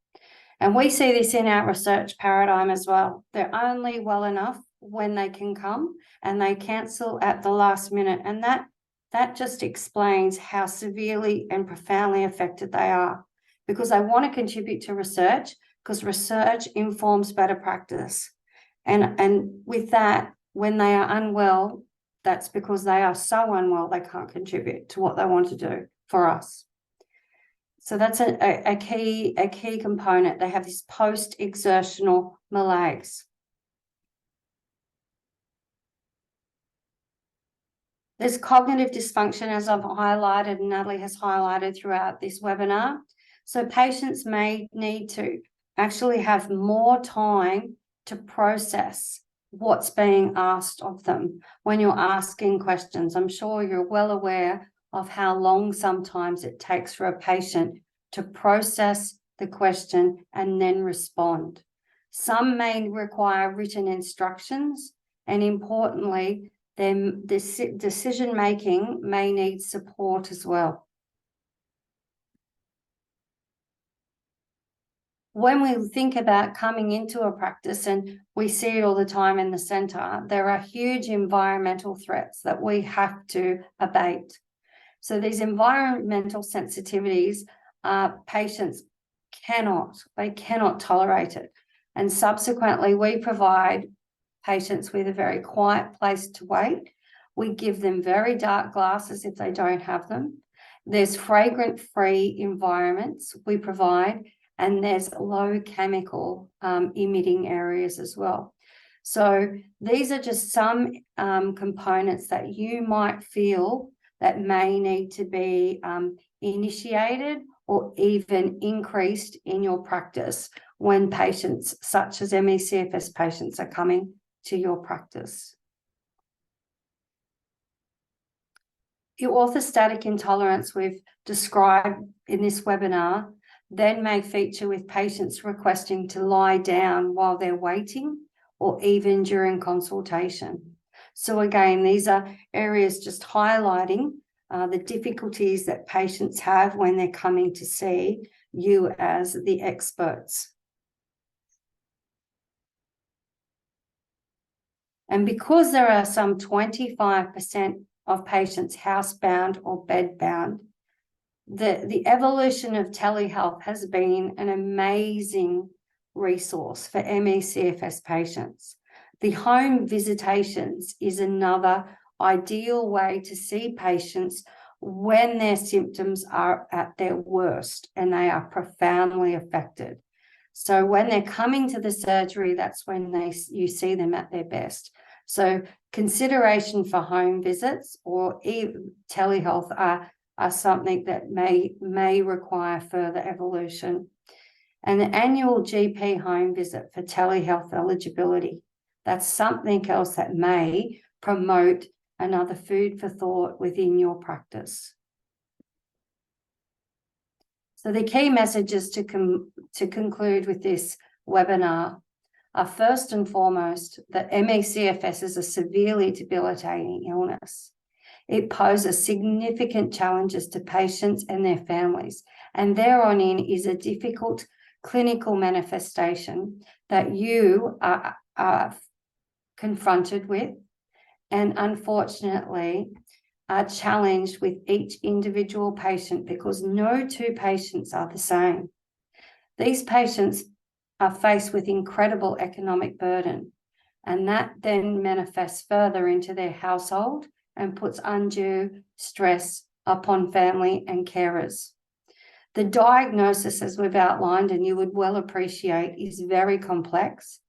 And we see this in our research paradigm as well. They're only well enough when they can come, and they cancel at the last minute. And that just explains how severely and profoundly affected they are, because they want to contribute to research, because research informs better practice. And with that, when they are unwell, that's because they are so unwell they can't contribute to what they want to do for us. So that's a key component. They have this post-exertional malaise. There's cognitive dysfunction, as I've highlighted and Natalie has highlighted throughout this webinar. So patients may need to actually have more time to process what's being asked of them when you're asking questions. I'm sure you're well aware of how long sometimes it takes for a patient to process the question and then respond. Some may require written instructions, and importantly, then decision-making may need support as well. When we think about coming into a practice, and we see it all the time in the centre, there are huge environmental threats that we have to abate. So these environmental sensitivities, patients cannot tolerate it. And subsequently, we provide patients with a very quiet place to wait. We give them very dark glasses if they don't have them. There's fragrant-free environments we provide, and there's low chemical emitting areas as well. So these are just some components that you might feel that may need to be initiated or even increased in your practice when patients such as ME/CFS patients are coming to your practice. Your orthostatic intolerance we've described in this webinar then may feature with patients requesting to lie down while they're waiting or even during consultation. So again, these are areas just highlighting the difficulties that patients have when they're coming to see you as the experts. And because there are some 25% of patients housebound or bedbound, the evolution of telehealth has been an amazing resource for ME/CFS patients. The home visitations is another ideal way to see patients when their symptoms are at their worst and they are profoundly affected. So when they're coming to the surgery, that's when you see them at their best. So consideration for home visits or even telehealth are something that may require further evolution. And the annual GP home visit for telehealth eligibility, that's something else that may promote another food for thought within your practice. So the key messages to conclude with this webinar are first and foremost that ME/CFS is a severely debilitating illness. It poses significant challenges to patients and their families, and thereon in is a difficult clinical manifestation that you are confronted with, and unfortunately are challenged with each individual patient because no two patients are the same. These patients are faced with incredible economic burden, and that then manifests further into their household and puts undue stress upon family and carers. The diagnosis, as we've outlined, and you would well appreciate, is very complex.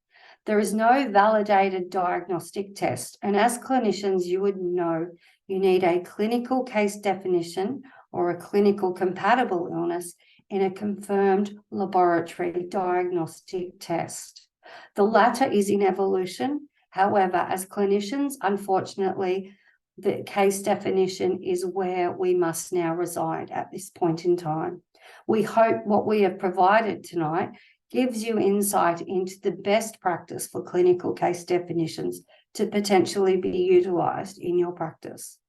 There is no validated diagnostic test, and as clinicians, you would know you need a clinical case definition or a clinical compatible illness in a confirmed laboratory diagnostic test. The latter is in evolution. However, as clinicians, unfortunately, the case definition is where we must now reside at this point in time. We hope what we have provided tonight gives you insight into the best practice for clinical case definitions to potentially be utilised in your practice.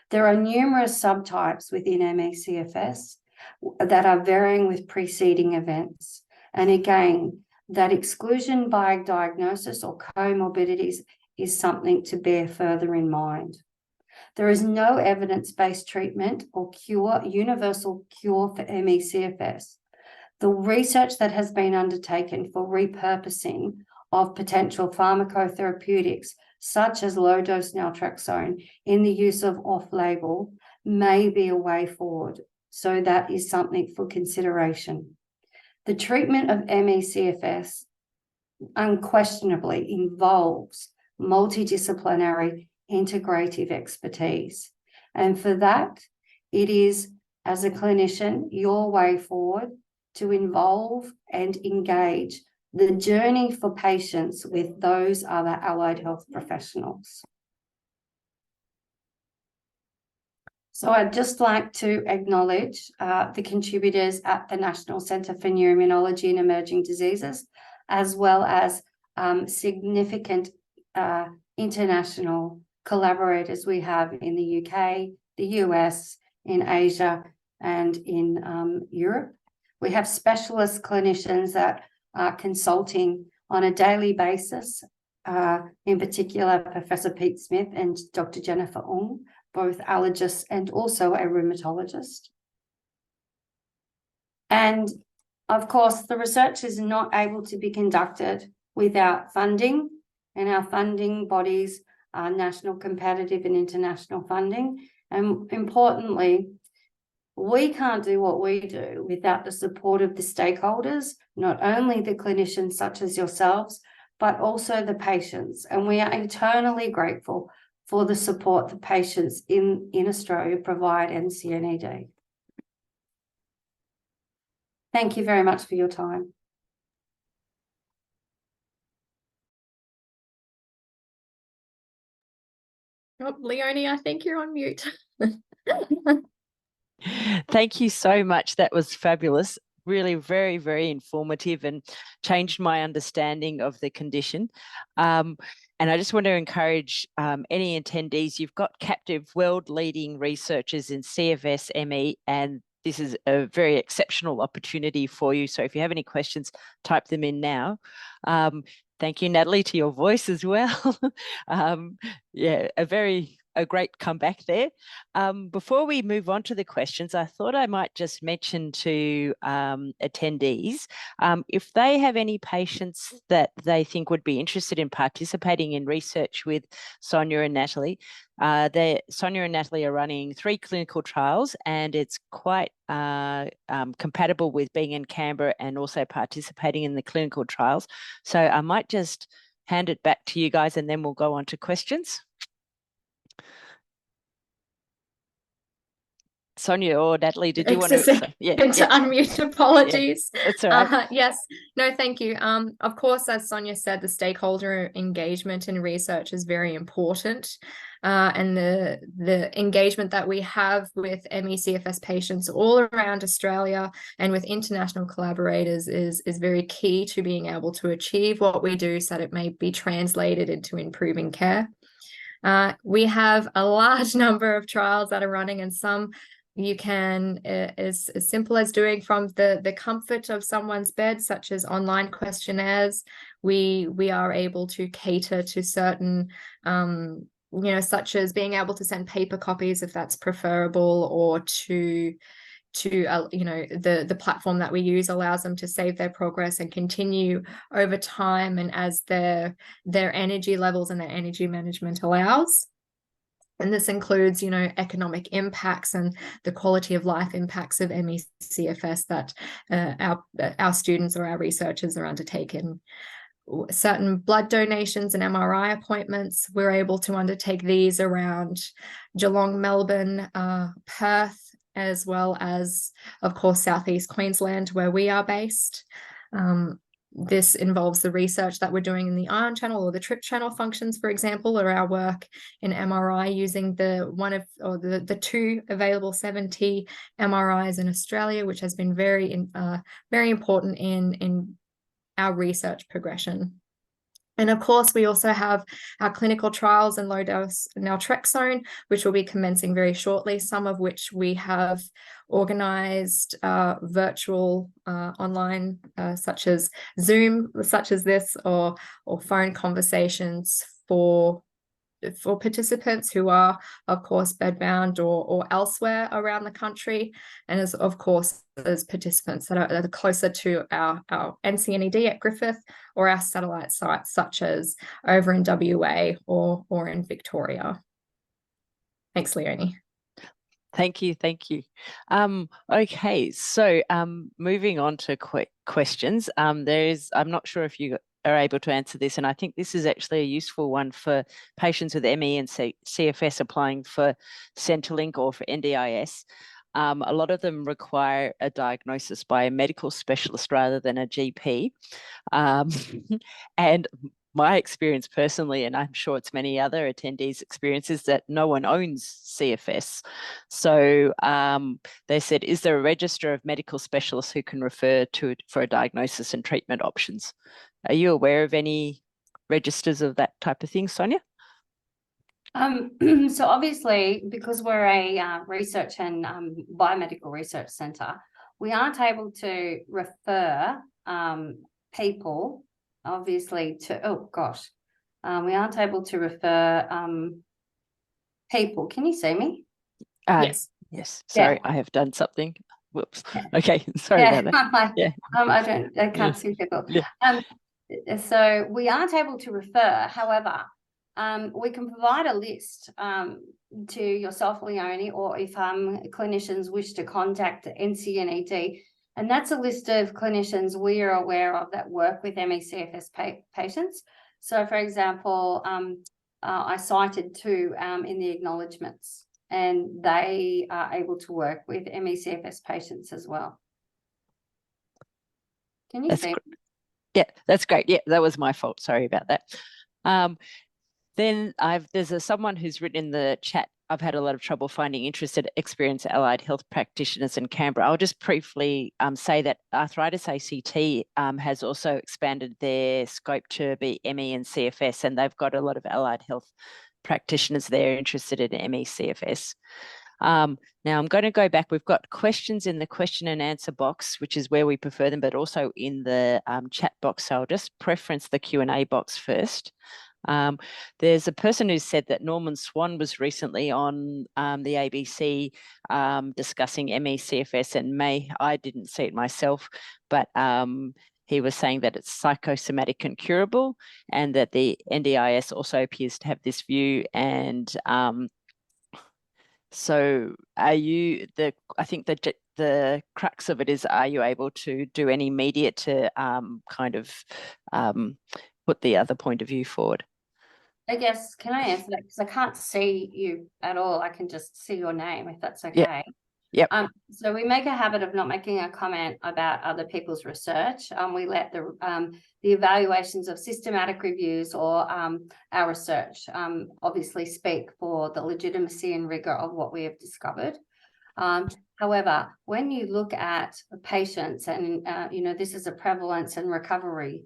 There are numerous subtypes within ME/CFS that are varying with preceding events. And again, that exclusion by diagnosis or comorbidities is something to bear further in mind. There is no evidence-based treatment or cure, universal cure for ME/CFS. The research that has been undertaken for repurposing of potential pharmacotherapeutics, such as low-dose naltrexone, in the use of off-label, may be a way forward. So that is something for consideration. The treatment of ME/CFS unquestionably involves multidisciplinary integrative expertise. And for that, it is, as a clinician, your way forward to involve and engage the journey for patients with those other allied health professionals. So I'd just like to acknowledge the contributors at the National Centre for Neuroimmunology and Emerging Diseases, as well as significant international collaborators we have in the UK, the US, in Asia, and in Europe. We have specialist clinicians that are consulting on a daily basis, in particular Professor Pete Smith and Dr. Jennifer Ong, both allergists and also a rheumatologist. And of course, the research is not able to be conducted without funding, and our funding bodies are national, competitive, and international funding. And importantly, we can't do what we do without the support of the stakeholders, not only the clinicians such as yourselves, but also the patients. And we are eternally grateful for the support the patients in Australia provide NCNED. Thank you very much for your time. Oh, Leonie, I think you're on mute. Thank you so much. That was fabulous. Really very, very informative and changed my understanding of the condition. And I just want to encourage any attendees, you've got captive world-leading researchers in CFS, ME, and this is a very exceptional opportunity for you. So if you have any questions, type them in now. Thank you, Natalie, to your voice as well. Yeah, a great comeback there. Before we move on to the questions, I thought I might just mention to attendees, if they have any patients that they think would be interested in participating in research with Sonya and Natalie, Sonya and Natalie are running 3 clinical trials, and it's quite compatible with being in Canberra and also participating in the clinical trials. So I might just hand it back to you guys, and then we'll go on to questions. Sonya or Natalie, did you want to? Unmute, apologies. Yeah, that's all right. Yes, no, thank you. Of course, as Sonya said, the stakeholder engagement in research is very important. And the engagement that we have with ME/CFS patients all around Australia and with international collaborators is very key to being able to achieve what we do so that it may be translated into improving care. We have a large number of trials that are running, and some you can, as simple as doing from the comfort of someone's bed, such as online questionnaires. We are able to cater to certain, such as being able to send paper copies if that's preferable, or to the platform that we use allows them to save their progress and continue over time, and as their energy levels and their energy management allows. And this includes, economic impacts and the quality of life impacts of ME/CFS that our students or our researchers are undertaking. Certain blood donations and MRI appointments, we're able to undertake these around Geelong, Melbourne, Perth, as well as, of course, Southeast Queensland, where we are based. This involves the research that we're doing in the ion channel or the trip channel functions, for example, or our work in MRI using the 2 available 7T MRIs in Australia, which has been very important in our research progression. And of course, we also have our clinical trials in low-dose naltrexone, which will be commencing very shortly, some of which we have organized virtual online, such as Zoom, such as this, or phone conversations for participants who are, of course, bedbound or elsewhere around the country, and as participants that are closer to our NCNED at Griffith, or our satellite sites such as over in WA or in Victoria. Thanks, Leonie. Thank you. Okay, so moving on to quick questions. I'm not sure if you are able to answer this, and I think this is actually a useful one for patients with ME and CFS applying for Centrelink or for NDIS. A lot of them require a diagnosis by a medical specialist rather than a GP. And my experience personally, and I'm sure it's many other attendees' experiences, that no one owns CFS. So they said, is there a register of medical specialists who can refer to for a diagnosis and treatment options? Are you aware of any registers of that type of thing, Sonya? So obviously, because we're a research and biomedical research centre, we aren't able to refer people, obviously, to, we aren't able to refer people. Can you see me? Yes. Yes. Sorry, I have done something. Whoops. Yeah. Okay. Sorry about that. I'm like, I can't see people. Yeah. So we aren't able to refer. However, we can provide a list to yourself, Leonie, or if clinicians wish to contact the NCNED, and that's a list of clinicians we are aware of that work with ME/CFS patients. So, for example, I cited two in the acknowledgements, and they are able to work with ME/CFS patients as well. Can you see? Yeah, that's great. Yeah, that was my fault. Sorry about that. Then there's someone who's written in the chat, I've had a lot of trouble finding interested experienced allied health practitioners in Canberra. I'll just briefly say that Arthritis ACT has also expanded their scope to be ME and CFS, and they've got a lot of allied health practitioners there interested in ME CFS. Now I'm going to go back. We've got questions in the question and answer box, which is where we prefer them, but also in the chat box. So I'll just preference the Q&A box first. There's a person who said that Norman Swan was recently on the ABC discussing ME CFS, and I didn't see it myself, but he was saying that it's psychosomatic and curable, and that the NDIS also appears to have this view. And so I think that the crux of it is, are you able to do any media to kind of put the other point of view forward? I guess, can I answer that? Because I can't see you at all. I can just see your name, if that's okay. Yep. So we make a habit of not making a comment about other people's research. We let the evaluations of systematic reviews or our research obviously speak for the legitimacy and rigor of what we have discovered. However, when you look at patients, and this is a prevalence and recovery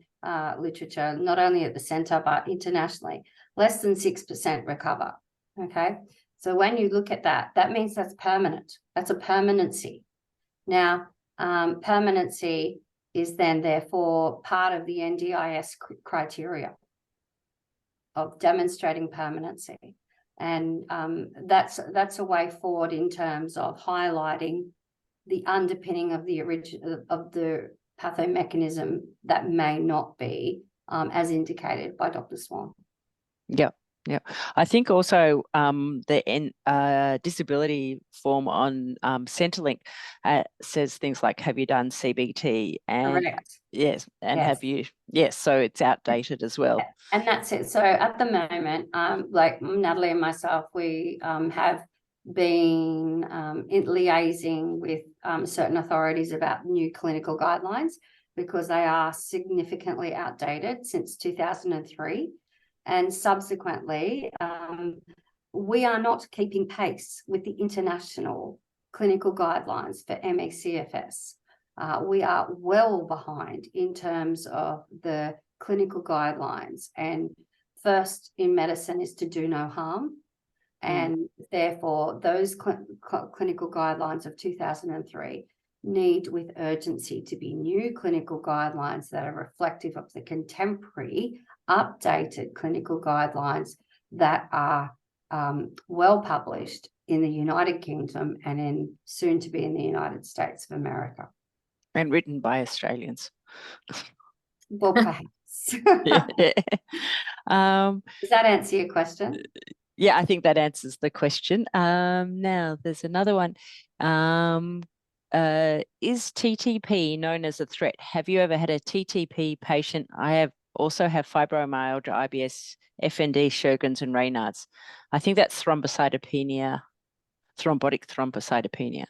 literature, not only at the centre but internationally, less than 6% recover. Okay, so when you look at that, that means that's permanent. That's a permanency. Now, permanency is then therefore part of the NDIS criteria of demonstrating permanency. And that's a way forward in terms of highlighting the underpinning of the pathomechanism that may not be as indicated by Dr. Swan. Yeah. Yeah, I think also the disability form on Centrelink says things like, have you done CBT? And correct. Yes, and yes. Have you? Yes, so it's outdated as well. And that's it. So at the moment, like Natalie and myself, we have been liaising with certain authorities about new clinical guidelines, because they are significantly outdated since 2003. And subsequently, we are not keeping pace with the international clinical guidelines for ME/CFS. We are well behind in terms of the clinical guidelines. And first in medicine is to do no harm. And therefore, those clinical guidelines of 2003 need with urgency to be new clinical guidelines that are reflective of the contemporary updated clinical guidelines that are well published in the United Kingdom and soon to be in the United States of America. And written by Australians. Well, perhaps. Does that answer your question? Yeah, I think that answers the question. Now, there's another one. Is TTP known as a threat? Have you ever had a TTP patient? I have also have fibromyalgia, IBS, FND, Sjögren's, and Raynaud's. I think that's thrombocytopenia, thrombotic thrombocytopenia.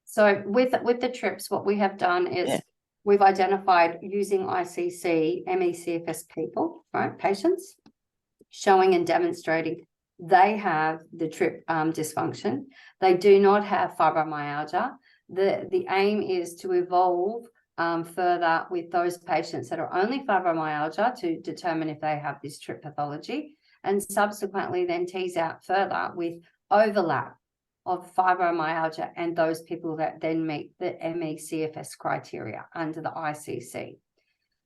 So with the TRIPS, what we have done is we've identified using ICC ME/CFS people, right, patients, showing and demonstrating they have the TRIP dysfunction. They do not have fibromyalgia. The aim is to evolve further with those patients that are only fibromyalgia to determine if they have this TRIP pathology, and subsequently then tease out further with overlap of fibromyalgia and those people that then meet the ME/CFS criteria under the ICC.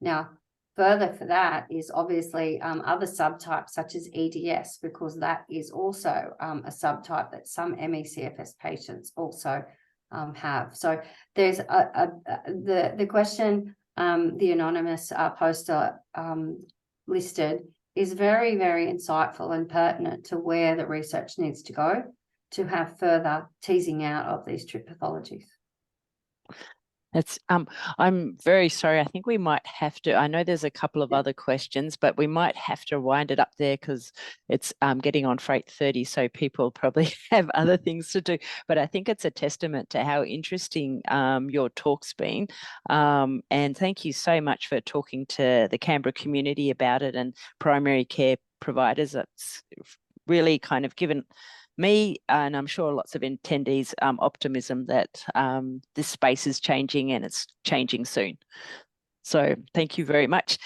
Now, further for that is obviously other subtypes such as EDS, because that is also a subtype that some ME/CFS patients also have. So there's the question the anonymous poster listed is very, very insightful and pertinent to where the research needs to go to have further teasing out of these TRIP pathologies. That's I'm very sorry. I think we might have to, I know there's a couple of other questions, but we might have to wind it up there because it's getting on for 8:30, so people probably have other things to do. But I think it's a testament to how interesting your talk's been. And thank you so much for talking to the Canberra community about it and primary care providers. It's really kind of given me, and I'm sure lots of attendees, optimism that this space is changing and it's changing soon. So thank you very much.